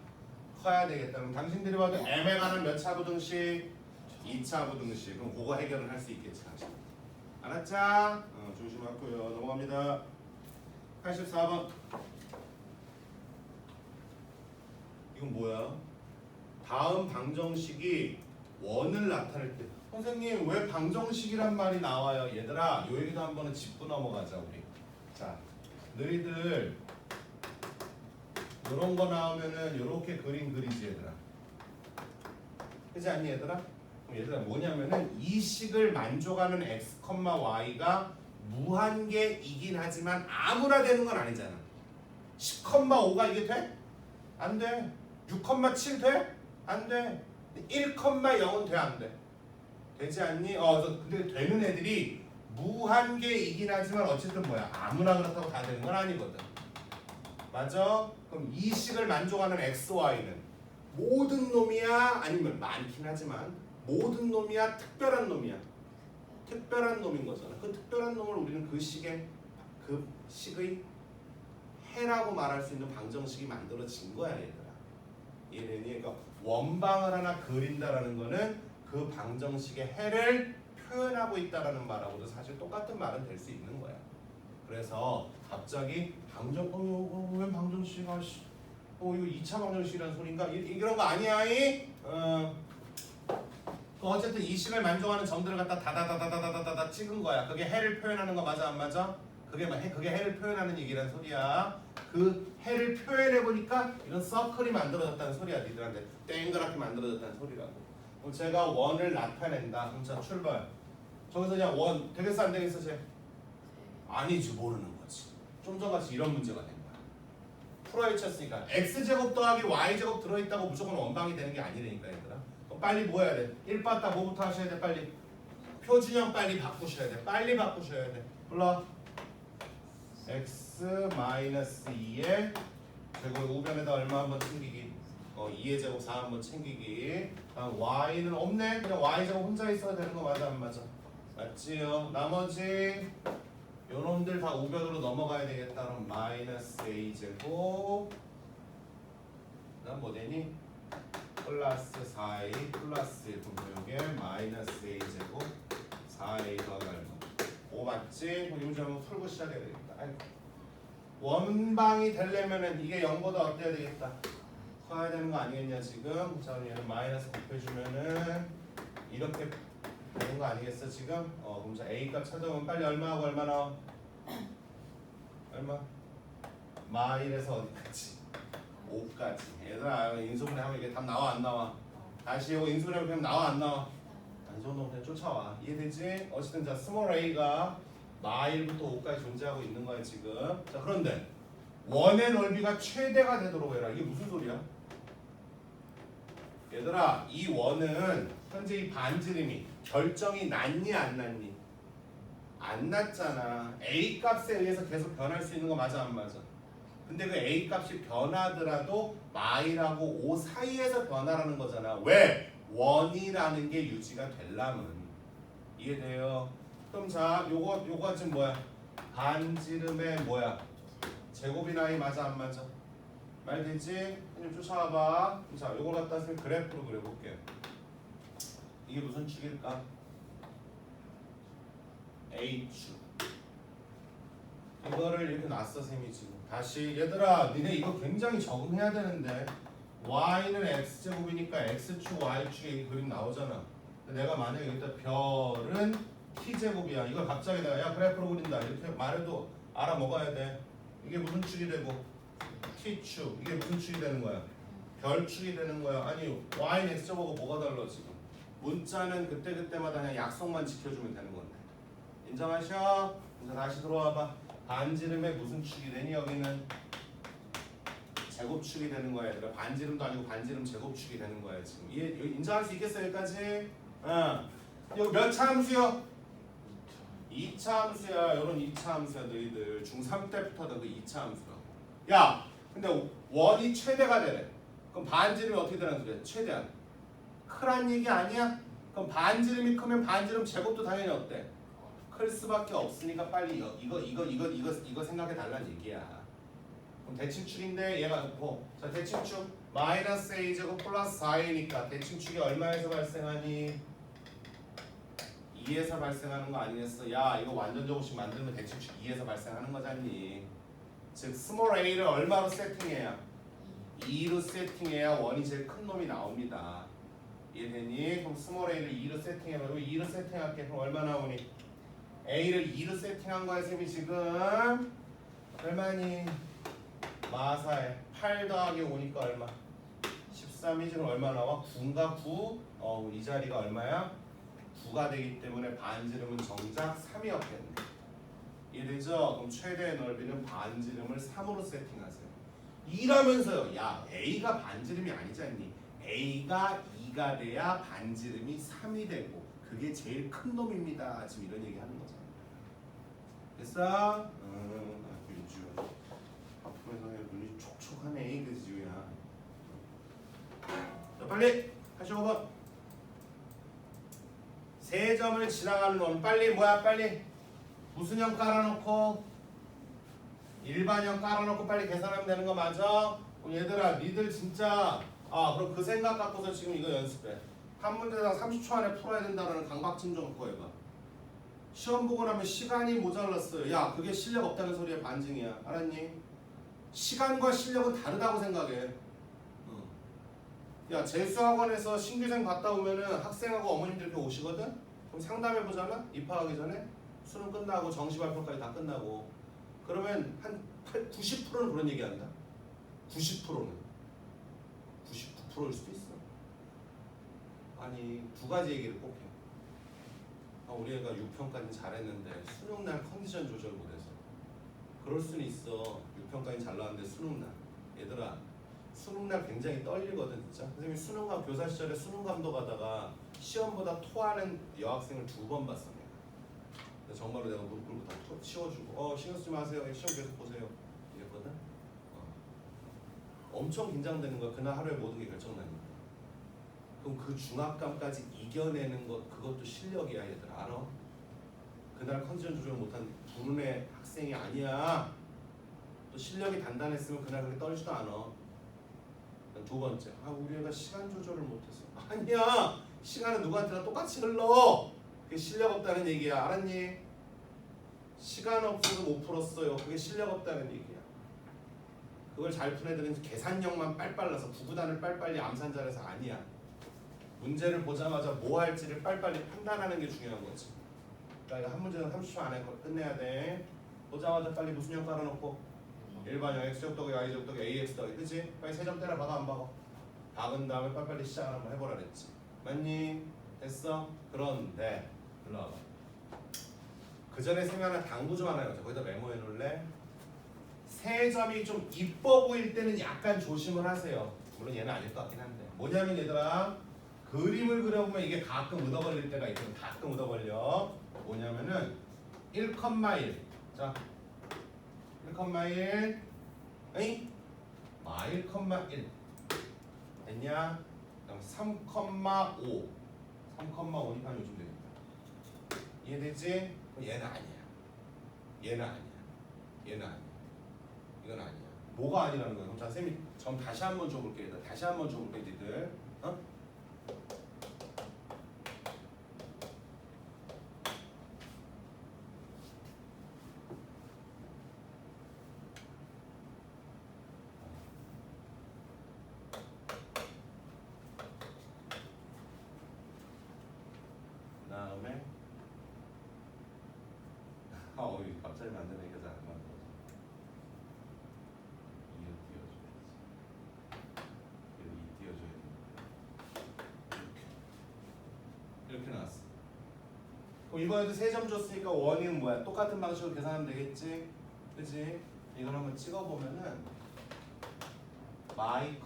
[SPEAKER 1] 커야 되겠다. 그럼 당신들이 봐도 m에 관한 몇 차 부등식? 2차 부등식. 그럼 그거 해결을 할 수 있겠지. 당신. 알았자? 조심하고요. 넘어갑니다. 84번. 이건 뭐야? 다음 방정식이 원을 나타낼 때 선생님 왜 방정식이란 말이 나와요? 얘들아 요 얘기도 한번은 짚고 넘어가자 우리. 자 너희들 요런 거 나오면은 요렇게 그림 그리지 얘들아. 그렇지 않니 얘들아? 그럼 얘들아 뭐냐면은 이 식을 만족하는 x, y가 무한계이긴 하지만 아무나 되는 건 아니잖아. 10,5가 이게 돼? 안 돼. 6,7 돼? 안 돼. 1,0은 돼? 안 돼? 되지 않니? 근데 되는 애들이 무한계이긴 하지만 어쨌든 뭐야? 아무나 그렇다고 다 되는 건 아니거든. 맞아? 그럼 이 식을 만족하는 x, y는 모든 놈이야? 아니면 많긴 하지만 모든 놈이야? 특별한 놈이야? 특별한 놈인 거잖아. 그 특별한 놈을 우리는 그 식의 그 식의 해라고 말할 수 있는 방정식이 만들어진 거야 얘들아. 이해되니? 그러니까 원방을 하나 그린다라는 거는 그 방정식의 해를 표현하고 있다라는 말하고도 사실 똑같은 말은 될 수 있는 거야. 그래서 갑자기 웬 방정식 이거 2차 방정식이라는 소린가? 이런 거 아니야 이? 어쨌든 이 식을 만족하는 점들을 갖다 다다다다다다다 찍은 거야. 그게 해를 표현하는 거 맞아 안 맞아? 그게 해를 표현하는 얘기란 소리야. 그 해를 표현해 보니까 이런 서클이 만들어졌다는 소리야. 니들한테 땡그랗게 만들어졌다는 소리라고. 그럼 제가 원을 나타낸다. 그럼 자 출발. 저기서 그냥 원 되겠어 안 되겠어 쟤? 아니지 모르는 거지. 좀 전같이 이런 문제가 된 거야. 풀어헤쳤으니까 x제곱 더하기 y제곱 들어있다고 무조건 원방이 되는 게 아니라니까 얘들아. 그럼 빨리 뭐 해야 돼? 1 봤다 뭐부터 하셔야 돼 빨리? 표준형 빨리 바꾸셔야 돼. 빨리 바꾸셔야 돼. 불러. x-2의 제곱 우변에다 얼마 한번 챙기기. 2의 제곱 4 한번 챙기기. 다음 y는 없네. 그냥 y제곱 혼자 있어야 되는 거 맞아 안 맞아? 맞지요. 나머지 요놈들 다 우변으로 넘어가야 되겠다. 그럼 마이너스 a 제곱 그다음 뭐 되니? 플러스 4a 플러스 1 분명에 마이너스 a 제곱 4a 더하기 얼마? 5 맞지? 그럼 이거 한번 풀고 시작해야 되겠다. 아이고. 원방이 되려면은 이게 0보다 어때야 되겠다? 커야 되는 거 아니겠냐 지금? 자 얘는 마이너스 곱해주면은 이렇게 되는 거 아니겠어 지금? 그럼 자 A 값 찾아보면 빨리 얼마하고 얼마 나와? 얼마? 마일에서 어디까지? 5까지. 얘들아 인수분해 하면 이게 답 나와 안 나와? 다시 이거 인수분해 하면 나와 안 나와? 이 정도면 그냥 쫓아와. 이해되지? 어쨌든 자 스몰 a가 마일부터 5까지 존재하고 있는 거야 지금. 자 그런데 원의 넓이가 최대가 되도록 해라. 이게 무슨 소리야? 얘들아 이 원은 현재 이 반지름이 결정이 났니 안 났니? 안 났잖아. A 값에 의해서 계속 변할 수 있는 거 맞아 안 맞아? 근데 그 A 값이 변하더라도 마일하고 5 사이에서 변하라는 거잖아. 왜? 원이라는 게 유지가 되려면. 이해돼요? 그럼 자 요거 지금 뭐야? 반지름의 뭐야? 제곱이나 이 맞아 안 맞아? 말 되지? 좀 쫓아와봐. 자 요걸 갖다 서 그래프로 그려볼게. 이게 무슨 축일까? A축. 이거를 이렇게 놨어 쌤이 지금. 다시 얘들아 니네 이거 굉장히 적응해야 되는데 y는 x제곱이니까 x축 y축에 이 그림 나오잖아. 내가 만약에 여기다 별은 t제곱이야. 이걸 갑자기 내가 야 그래프로 그린다 이렇게 말해도 알아먹어야 돼. 이게 무슨 축이 되고 t축. 이게 무슨 축이 되는 거야? 별축이 되는 거야. 아니 y는 x제곱하고 뭐가 달라 지금? 문자는 그때그때마다 그냥 약속만 지켜주면 되는 건데. 인정하셔? 이제 다시 들어와봐. 반지름의 무슨 축이 되니? 여기는 제곱축이 되는 거야. 얘들아. 반지름도 아니고 반지름 제곱축이 되는 거야 지금. 이거 인정할 수 있겠어 여기까지? 여기 몇 차 함수요? 2차 함수야. 요런 2차 함수야 너희들. 중3 때부터는 그 2차 함수라고. 야 근데 원이 최대가 되래. 그럼 반지름이 어떻게 되는 소리야? 최대한. 크란 얘기 아니야? 그럼 반지름이 크면 반지름 제곱도 당연히 어때? 클 수밖에 없으니까 빨리 이거 생각해 달라는 얘기야. 그럼 대칭축인데 얘가 뭐? 자 대칭축 마이너스 a 제곱 플러스 4a니까 대칭축이 얼마에서 발생하니? 2에서 발생하는 거 아니겠어? 야 이거 완전 제곱식 만들면 대칭축 2에서 발생하는 거잖니. 즉 스몰 a를 얼마로 세팅해야? 2로 세팅해야 원이 제일 큰 놈이 나옵니다. 이해되니? 그럼 스몰 a를 2로 세팅해봐. 2로 세팅할게. 그럼 얼마 나오니? a를 2로 세팅한 거야 쌤이 지금. 얼마니? 마사에 8 더하기 5니까 얼마? 13이 지금 얼마 나와? 9인가 9? 이 자리가 얼마야? 9가 되기 때문에 반지름은 정작 3이었겠네. 이해되죠? 그럼 최대의 넓이는 반지름을 3으로 세팅하세요. 이러면서요. 야 a가 반지름이 아니지 않니? a가 2가 돼야 반지름이 3이 되고 그게 제일 큰 놈입니다. 지금 이런 얘기 하는 거잖아. 됐어? 윤지우 바쁘면서 눈이 촉촉하네. 그지 지우야. 자 빨리 85번. 세 점을 지나가는 원. 빨리 뭐야 빨리. 무슨 형 깔아놓고 일반형 깔아놓고 빨리 계산하면 되는 거 맞아? 그럼 얘들아 니들 진짜 그럼 그 생각 갖고서 지금 이거 연습해. 한 문제당 30초 안에 풀어야 된다는 강박증 좀 그거 해봐. 시험 보고 나면 시간이 모자랐어요. 야 그게 실력 없다는 소리의 반증이야. 알았니? 시간과 실력은 다르다고 생각해. 야 재수학원에서 신규생 갔다 오면은 학생하고 어머님들 이렇게 오시거든? 그럼 상담해 보잖아? 입학하기 전에? 수능 끝나고 정시 발표까지 다 끝나고 그러면 한 90%는 그런 얘기 한다. 90%는 99%일 수도 있어. 아니 두 가지 얘기를 꼭 해. 우리 애가 6평까지 잘했는데 수능날 컨디션 조절 못해서 그럴 수는 있어. 6평까지 잘 나왔는데 수능날 얘들아 수능날 굉장히 떨리거든 진짜. 선생님이 수능감 교사 시절에 수능 감독하다가 시험보다 토하는 여학생을 2번 봤어 내가. 정말로 내가 무릎 꿇고 다 치워주고 신경 쓰지 마세요. 시험 계속 보세요. 이랬거든. 엄청 긴장되는 거야. 그날 하루에 모든 게 결정나니까. 그럼 그 중압감까지 이겨내는 것 그것도 실력이야 얘들 알아? 그날 컨디션 조절 못한 불운의 학생이 아니야. 또 실력이 단단했으면 그날 그렇게 떨지도 않아. 두 번째, 우리 애가 시간 조절을 못했어. 아니야, 시간은 누구한테나 똑같이 흘러. 그게 실력 없다는 얘기야. 알았니? 시간 없어서 못 풀었어요. 그게 실력 없다는 얘기야. 그걸 잘 푼 애들은 계산력만 빨빨라서 구구단을 빨빨리 암산 잘해서 아니야. 문제를 보자마자 뭐 할지를 빨빨리 판단하는 게 중요한 거지. 그러니까 한 문제는 30초 안에 끝내야 돼. 보자마자 빨리 무슨 형 깔아놓고 일반형 x제곱 더하기 y제곱 더하기 ax 더하기 그치? 빨리 세 점 때려 박아 안 박아? 박은 다음에 빨리빨리 시작을 한번 해보라 그랬지. 맞니? 됐어? 그런데 일로 와봐. 그 전에 생각하는 당부 좀 하나 해보자. 거기다 메모해 놓을래? 세 점이 좀 이뻐 보일 때는 약간 조심을 하세요. 물론 얘는 아닐 것 같긴 한데 뭐냐면 얘들아 그림을 그려보면 이게 가끔 얻어걸릴 때가 있거든. 가끔 얻어걸려. 뭐냐면은 1,1 자 1,1 에이? 1,1 됐냐? 그다음 3,5 3,5니까 요즘 되겠다. 이해되지? 얘는 아니야. 얘는 아니야. 얘는 아니야. 이건 아니야. 뭐가 아니라는 거야? 그럼 자 쌤이 점 다시 한번 줘볼게. 다시 한번 줘볼게 니들. 그다음에 갑자기 만드니까 잘 안 만들어져. 이어 띄워줘야지. 여기 띄워줘야 돼. 이렇게 나왔어. 그럼 이번에도 3점 줬으니까 원인 뭐야? 똑같은 방식으로 계산하면 되겠지? 그치? 이걸 한번 찍어보면은 y, 1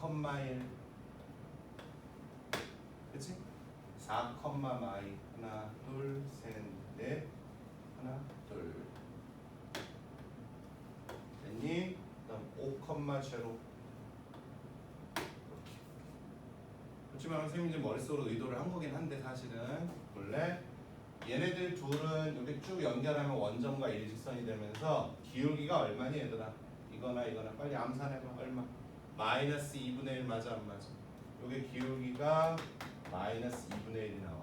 [SPEAKER 1] 그치? 4, y 하나, 둘, 셋, 넷 하나, 둘 됐니? 그다음 5, 제로 그렇지만 선생님이 이제 머릿속으로 의도를 한 거긴 한데 사실은 원래 얘네들 둘은 이렇게 쭉 연결하면 원점과 일직선이 되면서 기울기가 얼마니 얘들아? 이거나 빨리 암산해봐. 얼마? 마이너스 2분의 1 맞아 안 맞아? 요게 기울기가 마이너스 2분의 1이 나와.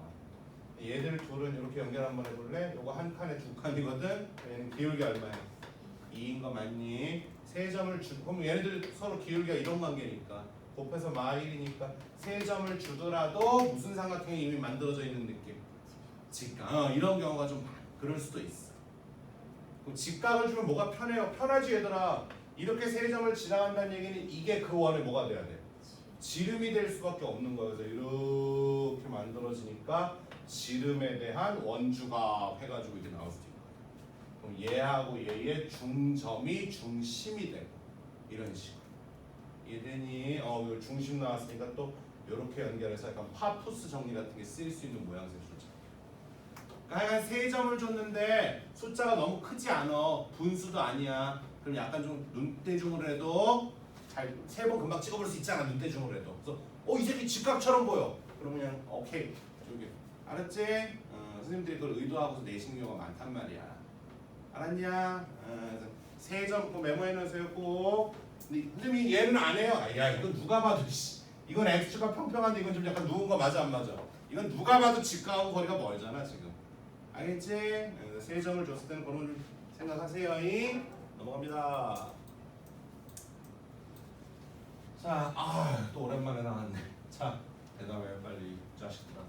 [SPEAKER 1] 얘들 둘은 이렇게 연결 한번 해볼래? 요거 한 칸에 두 칸이거든? 얘는 기울기 얼마야? 2인 거 맞니? 세 점을 그럼 얘네들 서로 기울기가 이런 관계니까 곱해서 마일이니까 세 점을 주더라도 무슨 삼각형이 이미 만들어져 있는 느낌? 직각. 이런 경우가 좀 그럴 수도 있어. 그럼 직각을 주면 뭐가 편해요? 편하지 얘들아. 이렇게 세 점을 지나간다는 얘기는 이게 그 원에 뭐가 돼야 돼? 지름이 될 수밖에 없는 거예요. 그래서 이렇게 만들어지니까 지름에 대한 원주각 해가지고 이렇게 나올 수도 있고. 그럼 얘하고 얘의 중점이 중심이 되고 이런 식으로. 이해되니? 이거 중심 나왔으니까 또 이렇게 연결해서 약간 파푸스 정리 같은 게 쓰일 수 있는 모양새 숫자. 하여간 세 점을 줬는데 숫자가 너무 크지 않아. 분수도 아니야. 그럼 약간 좀 눈대중으로 해도 잘 세 번 금방 찍어볼 수 있잖아. 눈대중으로 해도. 그래서 이 새끼 직각처럼 보여. 그러면 그냥 오케이. 저기 알았지? 선생님들이 그걸 의도하고서 내신 경우가 많단 말이야. 알았냐? 그래서 세점 꼭 메모해 놓으세요 꼭. 근데 선생님이 얘는 안 해요. 야 이건 누가 봐도 이건 x축과 평평한데 이건 좀 약간 누운 거 맞아 안 맞아? 이건 누가 봐도 직각하고 거리가 멀잖아 지금. 알겠지? 세 점을 줬을 때는 그런 걸 좀 생각하세요. 잉? 넘어갑니다. 자, 또 오랜만에 나왔네. 자, 대답해 빨리 자식들아.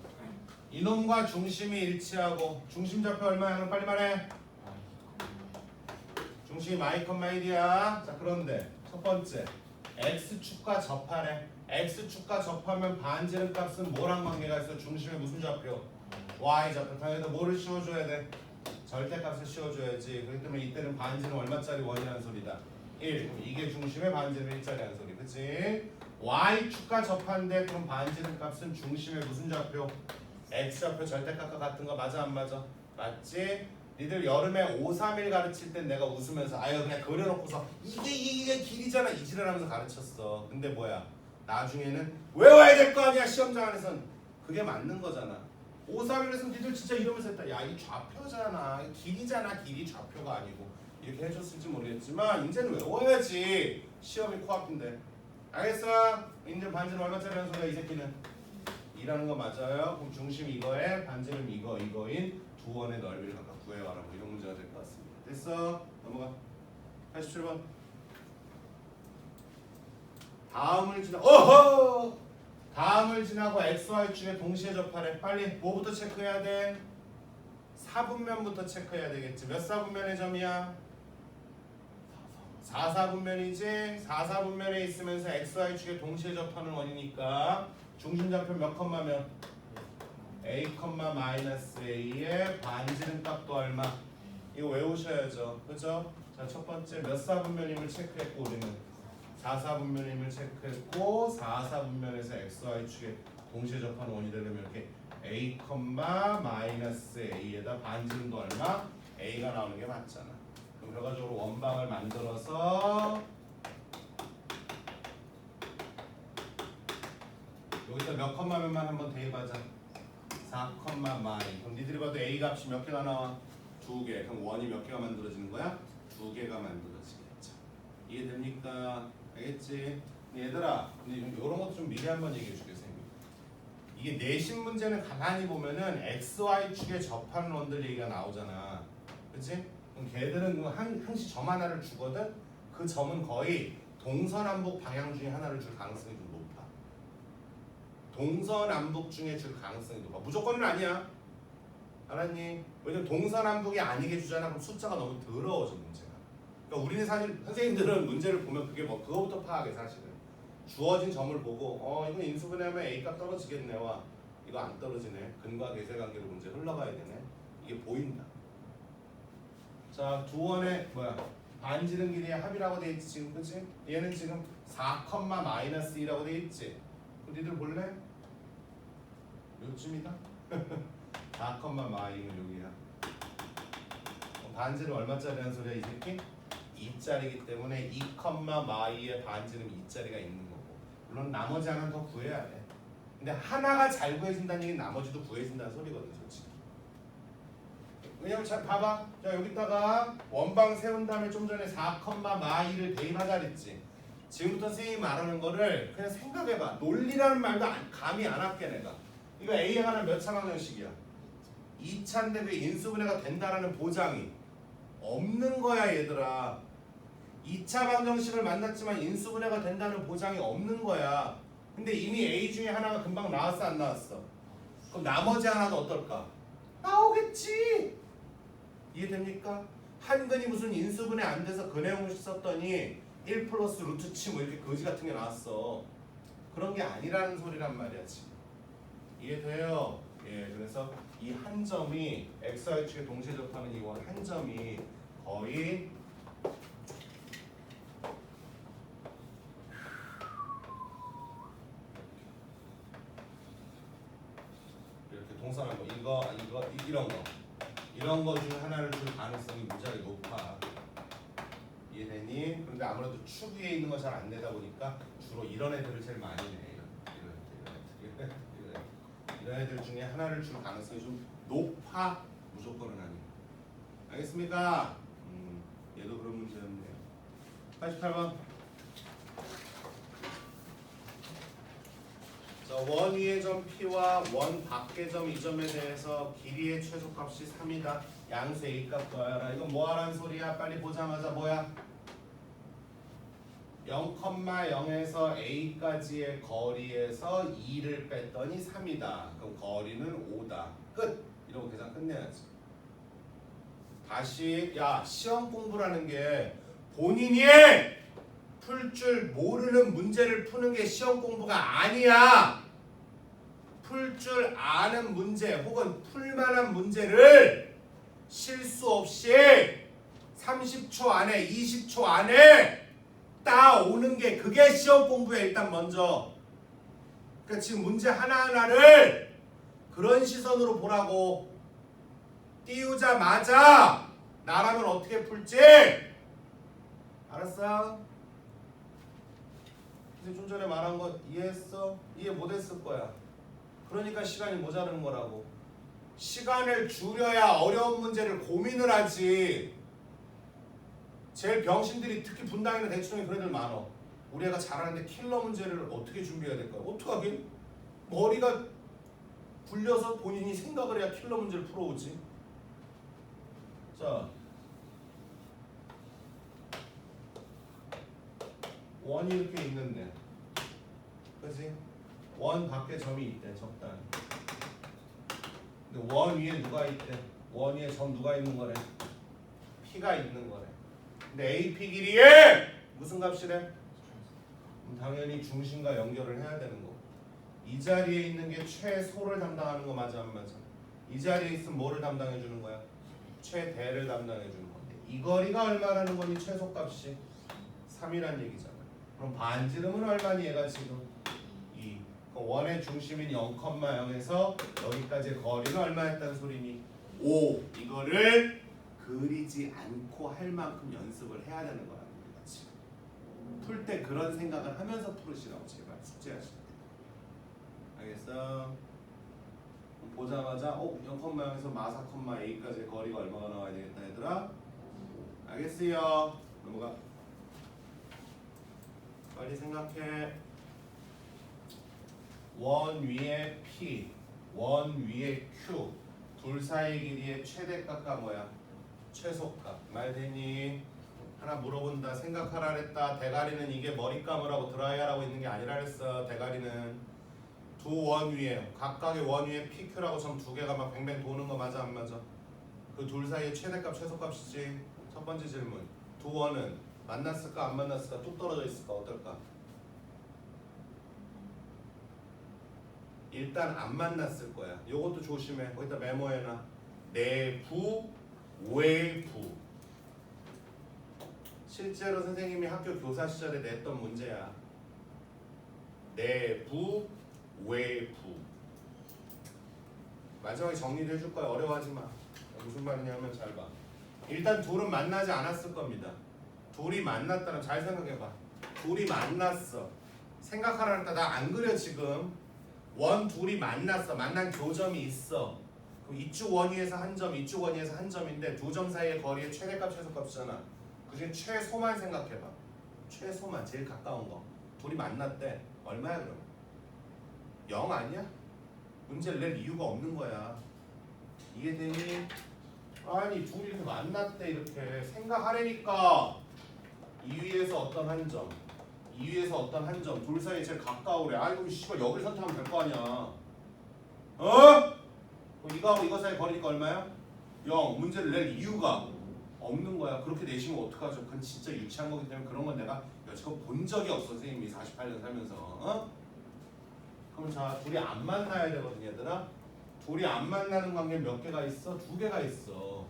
[SPEAKER 1] 이놈과 중심이 일치하고 중심좌표 얼마야? 빨리 말해. 중심이 마이 컴 마이디야. 자, 그런데 첫 번째 x축과 접하래. x축과 접하면 반지름 값은 뭐랑 관계가 있어? 중심의 무슨 좌표? y좌표. 당연히 뭐를 씌워줘야 돼? 절대값을 씌워줘야지. 그렇기 때문에 이때는 반지름 얼마짜리 원이라는 소리다? 1. 이게 중심의 반지름 1짜리라는 소리. 그치? y축과 접한데 그럼 반지름 값은 중심의 무슨 좌표? x좌표 절대값과 같은 거 맞아 안 맞아? 맞지? 니들 여름에 5, 3일 가르칠 땐 내가 웃으면서 아유 그냥 그려놓고서 이게 길이잖아 이 지랄하면서 가르쳤어. 근데 뭐야? 나중에는 외워야 될 거 아니야 시험장 안에선. 그게 맞는 거잖아. 5, 3일에서 니들 진짜 이러면서 했다. 야 이 좌표잖아. 길이잖아 길이 좌표가 아니고. 이렇게 해줬을지 모르겠지만 이제는 외워야지. 시험이 코앞인데. 알겠어? 이제 반지름 얼마짜리라는 소리야 이 새끼는? 2라는 거 맞아요? 그럼 중심 이거에 반지름 이거인 두 원의 넓이를 각각 구해와라. 뭐 이런 문제가 될 것 같습니다. 됐어? 넘어가. 87번. 다음을 지나고 XY축에 동시에 접하래. 빨리 뭐부터 체크해야 돼? 사분면부터 체크해야 되겠지. 몇 사분면의 점이야? 4사분면이지. 4사분면에 있으면서 XY축에 동시에 접하는 원이니까 중심좌표 몇 컴마면? A, A의 반지름 값도 얼마? 이거 외우셔야죠. 그죠? 자, 첫 번째 몇 사분면임을 체크했고 우리는 4사분면임을 체크했고 4사분면에서 XY축에 동시에 접하는 원이 되려면 이렇게 A, A에다 반지름도 얼마? A가 나오는 게 맞잖아. 그럼 결과적으로 원방을 만들어서 여기다 몇 컴마면만 한번 대입하자. 4, 마이. 그럼 니들이 봐도 A 값이 몇 개가 나와? 2개. 그럼 원이 몇 개가 만들어지는 거야? 2개가 만들어지겠죠. 이해됩니까? 알겠지? 얘들아, 근데 이런 것도 좀 미리 한번 얘기해 줄게 쌤이. 이게 내신 문제는 가만히 보면은 x, y 축에 접하는 원들 얘기가 나오잖아. 그치? 그럼 걔들은 항시 점 하나를 주거든? 그 점은 거의 동서남북 방향 중에 하나를 줄 가능성이 좀 높아. 동서남북 중에 줄 가능성이 높아. 무조건은 아니야. 알았니? 왜냐면 동서남북이 아니게 주잖아. 그럼 숫자가 너무 더러워져 문제가. 그러니까 우리는 사실 선생님들은 문제를 보면 그게 뭐 그거부터 파악해 사실은. 주어진 점을 보고 이거 인수분해하면 A값 떨어지겠네와 이거 안 떨어지네. 근과 계세 관계로 문제 흘러가야 되네. 이게 보인다. 자, 두 원의 반지름 길이의 합이라고 돼 있지 지금. 그치? 얘는 지금 4,-2라고 돼 있지. 그럼 니들 볼래? 요쯤이다. 4,-2는 여기야. 반지름 얼마짜리라는 소리야 이 새끼? 2짜리이기 때문에 2,-2의 반지름 2짜리가 있는 거고. 물론 나머지 하나는 더 구해야 돼. 근데 하나가 잘 구해진다는 얘기는 나머지도 구해진다는 소리거든 솔직히. 왜냐면 자 봐봐. 자 여기다가 원방 세운 다음에 좀 전에 4,-2를 대입하자 그랬지. 지금부터 선생님이 말하는 거를 그냥 생각해봐. 논리라는 말도 감이 안 할게 내가. 이거 A에 관한 몇 차 방정식이야? 2차인데 그 인수분해가 된다라는 보장이 없는 거야 얘들아. 2차 방정식을 만났지만 인수분해가 된다는 보장이 없는 거야. 근데 이미 A 중에 하나가 금방 나왔어 안 나왔어? 그럼 나머지 하나는 어떨까? 나오겠지. 이해됩니까? 한근이 무슨 인수분해 안 돼서 그 내용을 썼더니 1 플러스 루트 치 뭐 이렇게 거지 같은 게 나왔어. 그런 게 아니라는 소리란 말이야 지금. 이해돼요? 예, 그래서 이 한 점이 XY 축에 동시에 접하는 이 원 한 점이 거의 이렇게 동서남북 이런 거 중에 하나를 줄 가능성이 무지하게 높아. 이해되니? 그런데 아무래도 축 위에 있는 거 잘 안 되다 보니까 주로 이런 애들을 제일 많이 내. 이런 애들 중에 하나를 줄 가능성이 좀 높아. 무조건은 아니고. 알겠습니까? 얘도 그런 문제였네요. 88번. 자, 원 위의 점 P와 원 밖의 점 이 점에 대해서 길이의 최소값이 3이다. 양수 A값 구하라. 이건 뭐 하라는 소리야? 빨리 보자마자 뭐야? 0,0에서 A까지의 거리에서 2를 뺐더니 3이다. 그럼 거리는 5다. 끝! 이러고 계산 끝내야지. 다시 야, 시험 공부라는 게 본인이 풀 줄 모르는 문제를 푸는 게 시험 공부가 아니야. 풀 줄 아는 문제 혹은 풀만한 문제를 실수 없이 30초 안에 20초 안에 따오는 게 그게 시험 공부야. 일단 먼저. 그러니까 지금 문제 하나하나를 그런 시선으로 보라고. 띄우자마자 나라면 어떻게 풀지? 알았어? 근데 좀 전에 말한 거 이해했어? 이해 못했을 거야. 그러니까 시간이 모자라는 거라고. 시간을 줄여야 어려운 문제를 고민을 하지. 제일 병신들이 특히 분당이나 대치동에 그런 애들 많어. 우리 애가 잘하는데 킬러 문제를 어떻게 준비해야 될까요? 어떡하긴? 머리가 굴려서 본인이 생각을 해야 킬러 문제를 풀어오지. 자, 원이 이렇게 있는데, 그렇지? 원 밖에 점이 있대, 적당히. 근데 원 위에 누가 있대? 원 위에 점 누가 있는 거래? P가 있는 거래. 근데 AP 길이에 무슨 값이래? 그럼 당연히 중심과 연결을 해야 되는 거. 이 자리에 있는 게 최소를 담당하는 거 맞아 안 맞아? 이 자리에 있으면 뭐를 담당해 주는 거야? 최대를 담당해 주는 건데 이 거리가 얼마라는 거니? 최소값이 3이란 얘기잖아. 그럼 반지름은 얼마니 얘가 지금? 2. 그럼 원의 중심인 0,0에서 여기까지의 거리는 얼마였다는 소리니? 5. 이거를 그리지 않고 할 만큼 연습을 해야 되는 거라는 거야 지금. 풀 때 그런 생각을 하면서 풀으시라고 제발 숙제하실 때. 알겠어? 보자마자 0,0에서 마사, A까지의 거리가 얼마가 나와야 되겠다 얘들아? 알겠어요? 넘어가. 빨리 생각해. 원 위에 P, 원 위에 Q 둘 사이 길이의 최대값과 뭐야? 최소값. 말 되니? 하나 물어본다. 생각하라 그랬다. 대가리는 이게 머리 감으라고 드라이하라고 있는 게 아니라 그랬어. 대가리는 두 원 위에 각각의 원 위에 PQ라고 점 두 개가 막 뱅뱅 도는 거 맞아 안 맞아? 그 둘 사이의 최대값 최소값이지. 첫 번째 질문. 두 원은 만났을까 안 만났을까? 뚝 떨어져 있을까? 어떨까? 일단 안 만났을 거야. 요것도 조심해. 거기다 메모해놔. 내부, 외부. 실제로 선생님이 학교 교사 시절에 냈던 문제야. 내부, 외부. 마지막에 정리를 해줄 거야. 어려워하지 마. 무슨 말이냐면 잘 봐. 일단 둘은 만나지 않았을 겁니다. 둘이 만났다는 잘 생각해봐. 둘이 만났어. 생각하라는 나 안 그려 지금. 원 둘이 만났어. 만난 교점이 있어. 그럼 이쪽 원위에서 한 점, 이쪽 원위에서 한 점인데 두 점 사이의 거리의 최대값, 최소값이잖아. 그중에 최소만 생각해봐. 최소만 제일 가까운 거. 둘이 만났대. 얼마야 그럼? 0 아니야? 문제를 낼 이유가 없는 거야. 이해되니? 아니 둘이 이렇게 만났대. 이렇게 생각하라니까. 이 위에서 어떤 한 점, 이 위에서 어떤 한 점, 둘 사이에 제일 가까우래. 아니 그럼 씨발 여기를 선택하면 될 거 아니야. 어? 그럼 이거하고 이거 사이 거리니까 얼마야? 0. 문제를 낼 이유가 없는 거야. 그렇게 내시면 어떡하죠? 그건 진짜 유치한 거기 때문에 그런 건 내가 여지껏 본 적이 없어. 선생님이 48년 살면서. 어? 그럼 자, 둘이 안 만나야 되거든 얘들아. 둘이 안 만나는 관계 몇 개가 있어? 2개가 있어.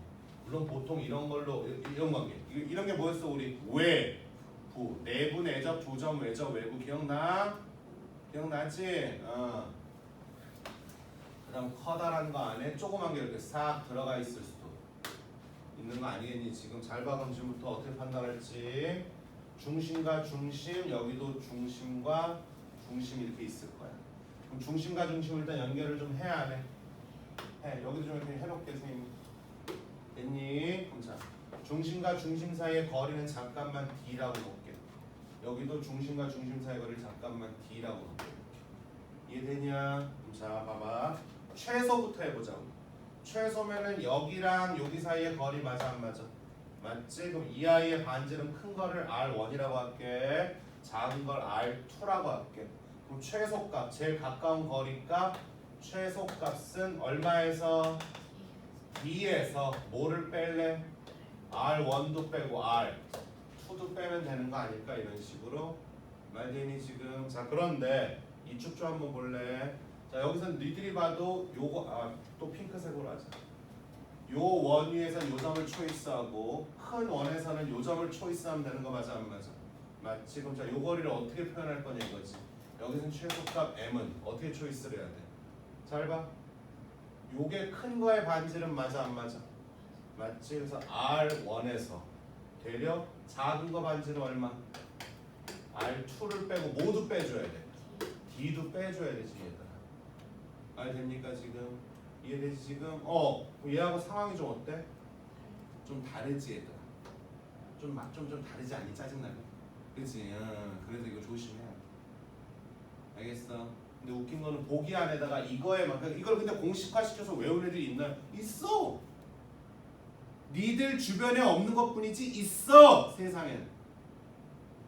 [SPEAKER 1] 물론 보통 이런 걸로 이런 관계. 이런 게 뭐였어 우리? 외부. 내부 내접, 두점 외접, 외부. 기억나? 기억나지? 그다음 커다란 거 안에 조그만 게 이렇게 싹 들어가 있을 수도 있는 거 아니겠니? 지금 잘 봐. 그럼 지금부터 어떻게 판단할지. 중심과 중심, 여기도 중심과 중심 이렇게 있을 거야. 그럼 중심과 중심을 일단 연결을 좀 해야 안 해? 해. 여기도 좀 이렇게 해놓게 선생님. 됐니? 그럼 자, 중심과 중심 사이의 거리는 잠깐만 d라고 놓을게. 여기도 중심과 중심 사이의 거리를 잠깐만 d라고 놓을게. 이해되냐? 자 봐봐. 최소부터 해보자고. 최소면은 여기랑 여기 사이의 거리 맞아 안 맞아? 맞지? 그럼 이 아이의 반지름 큰 거를 R1이라고 할게. 작은 걸 R2라고 할게. 그럼 최소값, 제일 가까운 거리값 최소값은 얼마에서? D에서 뭐를 뺄래? R1도 빼고 R2도 빼면 되는 거 아닐까? 이런 식으로 말되니 지금. 자 그런데 이쪽 좀 한번 볼래? 자 여기서 니들이 봐도 요거 또 핑크색으로 하자. 요 원 위에서 요 점을 초이스하고 큰 원에서는 요 점을 초이스하면 되는 거 맞아 안 맞아? 맞지? 그럼 자 요 거리를 어떻게 표현할 거냐 이거지. 여기서는 최소값 m은 어떻게 초이스를 해야 돼? 잘 봐. 요게 큰 거의 반지름 맞아 안 맞아? 맞지? 그래서 R1에서 되려 작은 거 반지름 얼마? R2를 빼고 모두 빼줘야 돼. D도 빼줘야 되지 얘들아. 말 됩니까 지금? 이해되지 지금? 얘하고 상황이 좀 어때? 좀 다르지 얘들아. 좀 다르지 않니? 짜증나게? 그치? 그래서 이거 조심해야 돼. 알겠어? 근데 웃긴 거는 보기 안에다가 이거에 막 이걸 근데 공식화 시켜서 외운 애들이 있나? 있어. 니들 주변에 없는 것뿐이지 있어 세상엔.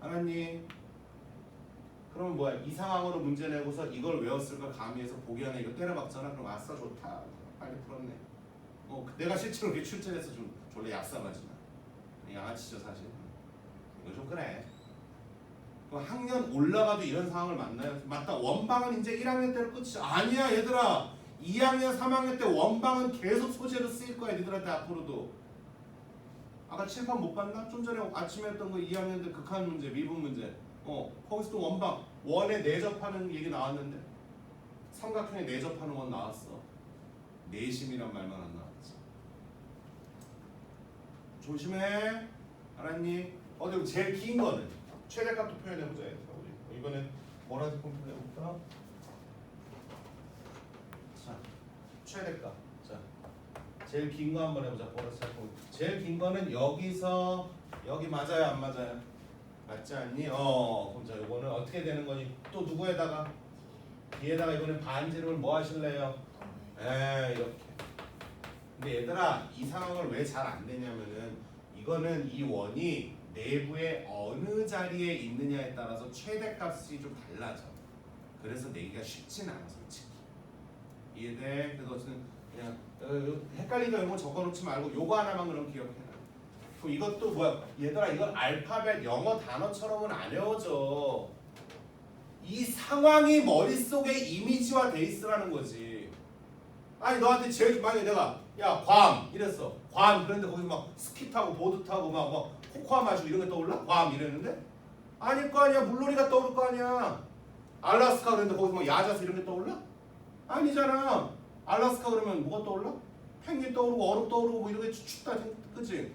[SPEAKER 1] 알았니? 그럼 뭐야? 이 상황으로 문제 내고서 이걸 외웠을 걸 가미해서 보기 안에 이거 때려박잖아. 그럼 아싸 좋다. 빨리 풀었네. 내가 실제로 이렇게 출제해서 좀 졸래 얍삽하지만 양아치죠 사실. 이거 좀 그래. 그럼 학년 올라가도 이런 상황을 만나요? 맞다. 원방은 이제 1학년 때로 끝이 아니야 얘들아. 2학년 3학년 때 원방은 계속 소재로 쓰일 거야 얘들한테 앞으로도. 아까 칠판 못 봤나? 좀 전에 아침에 했던 거 2학년 때 극한 문제, 미분 문제. 거기서 또 원방 원에 내접하는 얘기 나왔는데 삼각형에 내접하는 원 나왔어. 내심이란 말만 안 나왔지. 조심해. 알았니? 그럼 제일 긴 거는 최대값도 표현해보자. 우리 이번엔 뭐라도 표현해볼까? 자, 최대값. 자, 제일 긴 거 한번 해보자. 제일 긴 거는 여기서 여기 맞아요, 안 맞아요? 맞지 않니? 그럼 자, 이거는 어떻게 되는 거니? 또 누구에다가? 뒤에다가 이거는 반지름을 뭐 하실래요? 이렇게. 근데 얘들아, 이 상황을 왜 잘 안 되냐면은 이거는 이 원이 내부에 어느 자리에 있느냐에 따라서 최대값이 좀 달라져. 그래서 내기가 쉽진 않아 솔직히. 이해돼? 그래서 어쨌든 그냥 헷갈리는 이런 거 적어놓지 말고 요거 하나만 그럼 기억해라. 그럼 이것도 뭐야? 얘들아 이건 알파벳 영어 단어처럼은 안 외워져. 이 상황이 머릿속에 이미지화 돼 있으라는 거지. 아니 너한테 제일 만약에 내가 야 괌 이랬어. 괌 그런데 거기서 막 스키 타고 보드 타고 막 코코아 마시고 이런 게 떠올라? 괌 이랬는데? 아닐 거 아니야. 물놀이가 떠오를 거 아니야. 알라스카 그랬는데 거기서 막 야자수 이런 게 떠올라? 아니잖아. 알라스카 그러면 뭐가 떠올라? 펭귄 떠오르고 얼음 떠오르고 뭐 이런 게 춥다 그치?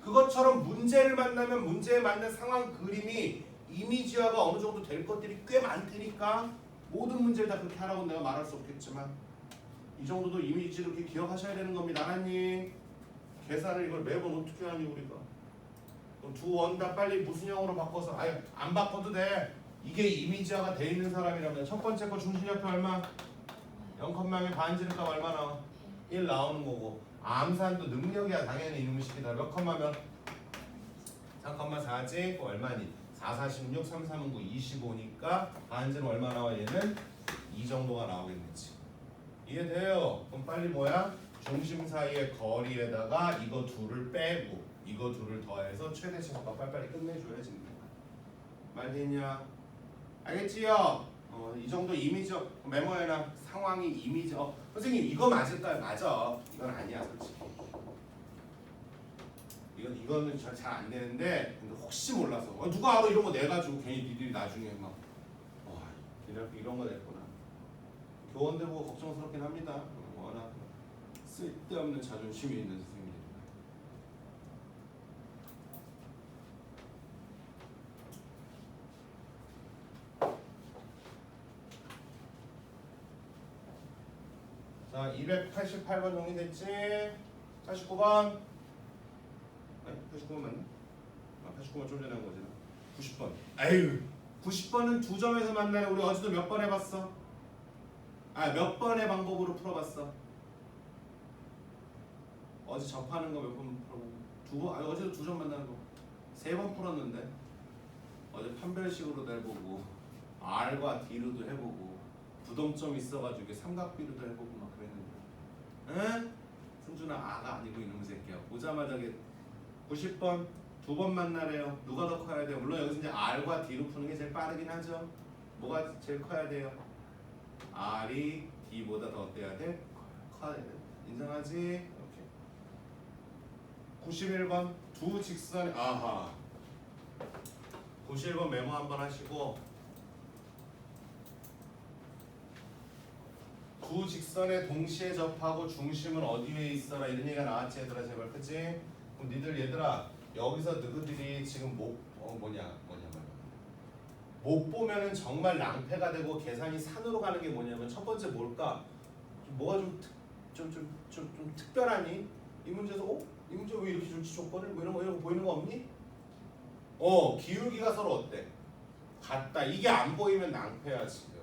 [SPEAKER 1] 그것처럼 문제를 만나면 문제에 맞는 상황 그림이 이미지화가 어느 정도 될 것들이 꽤 많다니까. 모든 문제를 다 그렇게 하라고 내가 말할 수 없겠지만 이 정도도 이미지를 이렇게 기억하셔야 되는 겁니다. 알았니? 계산을 이걸 매번 어떻게 하니 우리가? 그럼 두 원 다 빨리 무슨 형으로 바꿔서 아예 안 바꿔도 돼. 이게 이미지화가 돼 있는 사람이라면 첫 번째 거 중심좌표 얼마? 0,0의 반지름값 얼마 나와? 1 나오는 거고 암산도 능력이야 당연히 이놈의 시키다. 몇 컴마면? 3,4지? 얼마니? 4, 46, 3, 3은 9, 25니까 반지름 얼마 나와 얘는? 이 정도가 나오겠지. 이해돼요? 그럼 빨리 뭐야? 중심 사이의 거리에다가 이거 둘을 빼고 이거 둘을 더해서 최대 최소값 빨리빨리 끝내줘야지. 말 됐냐? 알겠지요? 이 정도 이미지요. 메모해놔. 상황이 이미지. 선생님 이거 맞을까요? 맞아. 이건 아니야 솔직히. 이거는 잘 안 되는데 근데 혹시 몰라서 누가 알아 이런 거 내가지고 괜히 니들이 나중에 막 이런 거 냈구나. 교원들 보고 걱정스럽긴 합니다. 워낙 쓸데없는 자존심이 있는 선생님들. 자, 288번 정리됐지? 89번 89번 맞나? 89번 좀 전에 한 거지. 90번. 아유, 90번은 두 점에서 만나는 우리 어제도 몇 번 해봤어? 몇 번의 방법으로 풀어봤어? 어제 접하는 거 몇 번 풀어봤어? 두 번? 어제도 두 점 만나는 거 3번 풀었는데 어제 판별식으로도 해보고 R과 D로도 해보고 부동점 있어가지고 삼각비로도 해보고 막 그랬는데 응? 승준아 아가 아니고 이놈 새끼야. 보자마자 90번 두 번 만나래요. 누가 더 커야 돼요? 물론 여기서 이제 R과 D로 푸는 게 제일 빠르긴 하죠. 뭐가 제일 커야 돼요? R이 D보다 더 어때야 돼? 커야 돼. 인정하지? 오케이. 91번 두 직선이 아하 91번 메모 한번 하시고 두 직선에 동시에 접하고 중심은 어디에 있어라 이런 얘기가 나왔지 얘들아 제발 그치? 그럼 니들 얘들아 여기서 너희들이 지금 뭐냐 못 보면은 정말 낭패가 되고 계산이 산으로 가는 게 뭐냐면 첫 번째 뭘까? 뭐가 좀 특별하니? 이 문제에서 이 문제 왜 이렇게 좋지 조건을 뭐 이런 거 보이는 거 없니? 기울기가 서로 어때? 같다. 이게 안 보이면 낭패야 지금.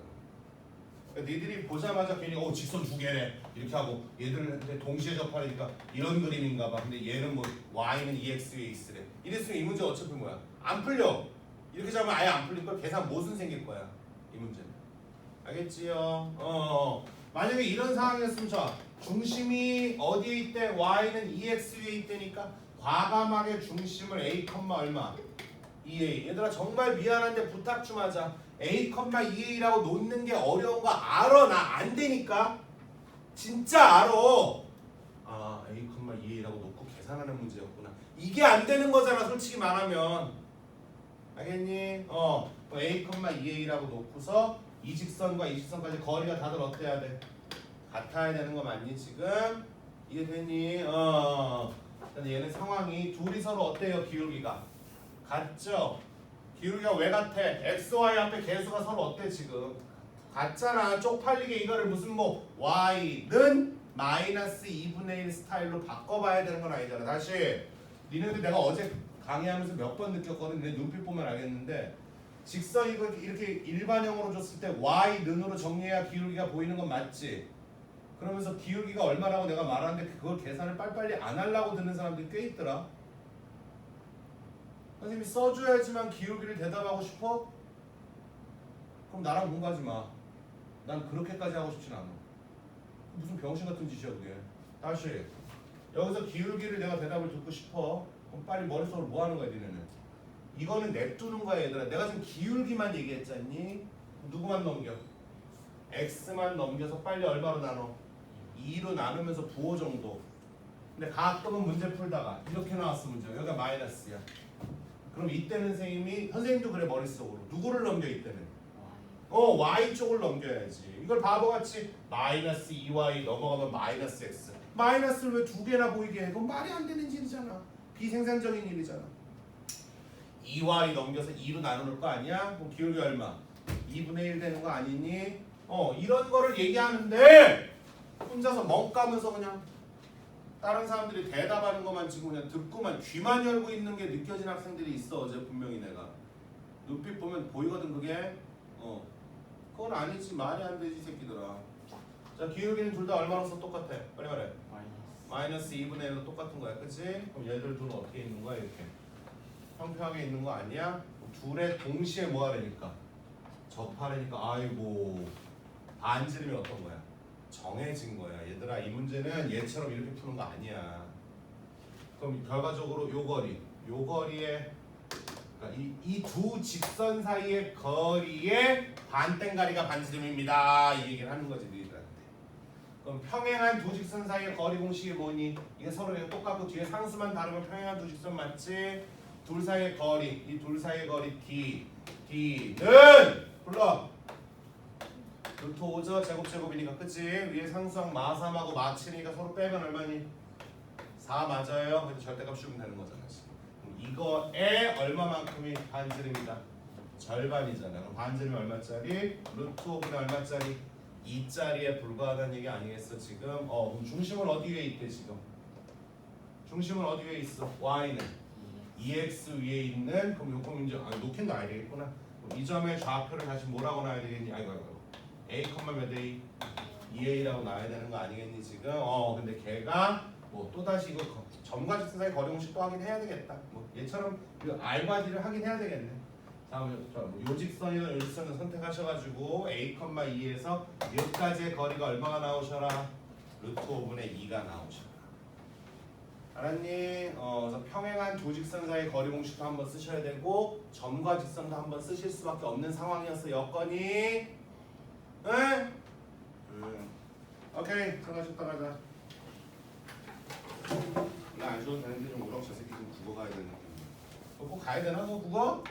[SPEAKER 1] 그러니까 니들이 보자마자 괜히 직선 두 개네 이렇게 하고 얘들한테 동시에 접하니까 이런 그림인가 봐. 근데 얘는 뭐 y는 2x 에 x래. 이랬으면 이 문제 어차피 뭐야? 안 풀려. 이렇게 잡으면 아예 안 풀릴 걸. 계산 못은 생길 거야. 이 문제는. 알겠지요? 만약에 이런 상황이었으면 중심이 어디에 있대? y는 2x 위에 있다니까 과감하게 중심을 a, 얼마? 2a. 얘들아 정말 미안한데 부탁 좀 하자. a, 2a라고 놓는 게 어려운 거 알아. 나 안 되니까. 진짜 알아. a, 2a라고 놓고 계산하는 문제였구나. 이게 안 되는 거잖아 솔직히 말하면. 알겠니? a, 2a라고 놓고서 이 직선과 이 직선까지 거리가 다들 어때야 돼? 같아야 되는 거 맞니 지금? 이해되니? 근데 얘는 상황이 둘이 서로 어때요? 기울기가 같죠? 기울기가 왜 같아? x, y 앞에 개수가 서로 어때 지금? 같잖아. 쪽팔리게 이거를 무슨 y는 마이너스 2분의 1 스타일로 바꿔봐야 되는 건 아니잖아. 다시 니네들 내가 어제 강의하면서 몇 번 느꼈거든. 내 눈빛 보면 알겠는데 직선이 이렇게 일반형으로 줬을 때 y는으로 정리해야 기울기가 보이는 건 맞지? 그러면서 기울기가 얼마라고 내가 말하는데 그걸 계산을 빨리빨리 안 하려고 듣는 사람들이 꽤 있더라. 선생님이 써줘야지만 기울기를 대답하고 싶어? 그럼 나랑 공부하지 마. 난 그렇게까지 하고 싶진 않아. 무슨 병신 같은 짓이야 그게. 다시 여기서 기울기를 내가 대답을 듣고 싶어. 그럼 빨리 머릿속으로 뭐 하는 거야 니네는? 이거는 냅두는 거야 얘들아. 내가 지금 기울기만 얘기했잖니? 누구만 넘겨? x만 넘겨서 빨리 얼마로 나눠? 2로 나누면서 부호 정도. 근데 가끔은 문제 풀다가 이렇게 나왔어 문제. 여기가 마이너스야. 그럼 이때는 선생님도 그래 머릿속으로. 누구를 넘겨 이때는? y 쪽을 넘겨야지. 이걸 바보같이 마이너스 2y 넘어가면 마이너스 x. 마이너스를 왜 두 개나 보이게 해? 그건 말이 안 되는 일이잖아. 비생산적인 일이잖아. 2y 넘겨서 2로 나누는 거 아니야? 그럼 기울기 얼마? 2분의 1 되는 거 아니니? 이런 거를 얘기하는데 혼자서 멍 까면서 그냥 다른 사람들이 대답하는 것만 지금 그냥 듣고만 귀만 열고 있는 게 느껴진 학생들이 있어. 어제 분명히 내가 눈빛 보면 보이거든 그게. 그건 아니지. 말이 안 되지 새끼들아. 자 기울기는 둘 다 얼마로서 똑같아? 빨리 말해. 마이너스 2분의 1로 똑같은 거야 그치? 그럼 얘들 둘은 어떻게 있는 거야 이렇게? 평평하게 있는 거 아니야? 둘의 동시에 뭐 하려니까? 접하려니까 아이고 반지름이 어떤 거야? 정해진 거야. 얘들아 이 문제는 얘처럼 이렇게 푸는 거 아니야. 그럼 결과적으로 요 거리에 그러니까 이 두 직선 사이의 거리의 반땡가리가 반지름입니다. 이 얘기를 하는 거지 너희들한테. 그럼 평행한 두 직선 사이의 거리 공식이 뭐니? 이게 서로 똑같고 뒤에 상수만 다르면 평행한 두 직선 맞지? 둘 사이의 거리, 이 둘 사이의 거리 D는 불러 루트 5죠. 제곱이니까 그치? 위에 상수항 마3하고 마7이니까 서로 빼면 얼마니? 4 맞아요. 그래서 절대값 씌우면 되는 거잖아. 그럼 이거에 얼마만큼이 반지름이다? 절반이잖아. 그럼 반지름이 얼마짜리? 루트 5분의 얼마짜리? 2짜리에 불과하다는 얘기 아니겠어 지금? 그럼 중심은 어디 위에 있대 지금? 중심은 어디 위에 있어? y는 2x 위에 있는 그럼 요거 문제 놓긴 놔야 되겠구나. 그럼 이 점의 좌표를 다시 뭐라고 놔야 되겠니? 아이고 a, 몇 a? 2a라고 놔야 되는 거 아니겠니 지금? 근데 걔가 뭐 또다시 이거 점과 직선 사이 거리 공식 또 하긴 해야 되겠다. 뭐 얘처럼 그 r과 d를 하긴 해야 되겠네. 다음 요 직선이나 요 직선을 선택하셔가지고 a, 2에서 여기까지의 거리가 얼마가 나오셔라? 루트 5분의 2가 나오셔라. 알았니? 그래서 평행한 두 직선 사이 거리 공식도 한번 쓰셔야 되고 점과 직선도 한번 쓰실 수밖에 없는 상황이었어. 여건이. 응? 오케이. 들어가셨다 가자. 나 안 줘도 되는데 좀 우럭 저 새끼 좀 국어 가야 되는. 꼭 가야 되나? 너 국어?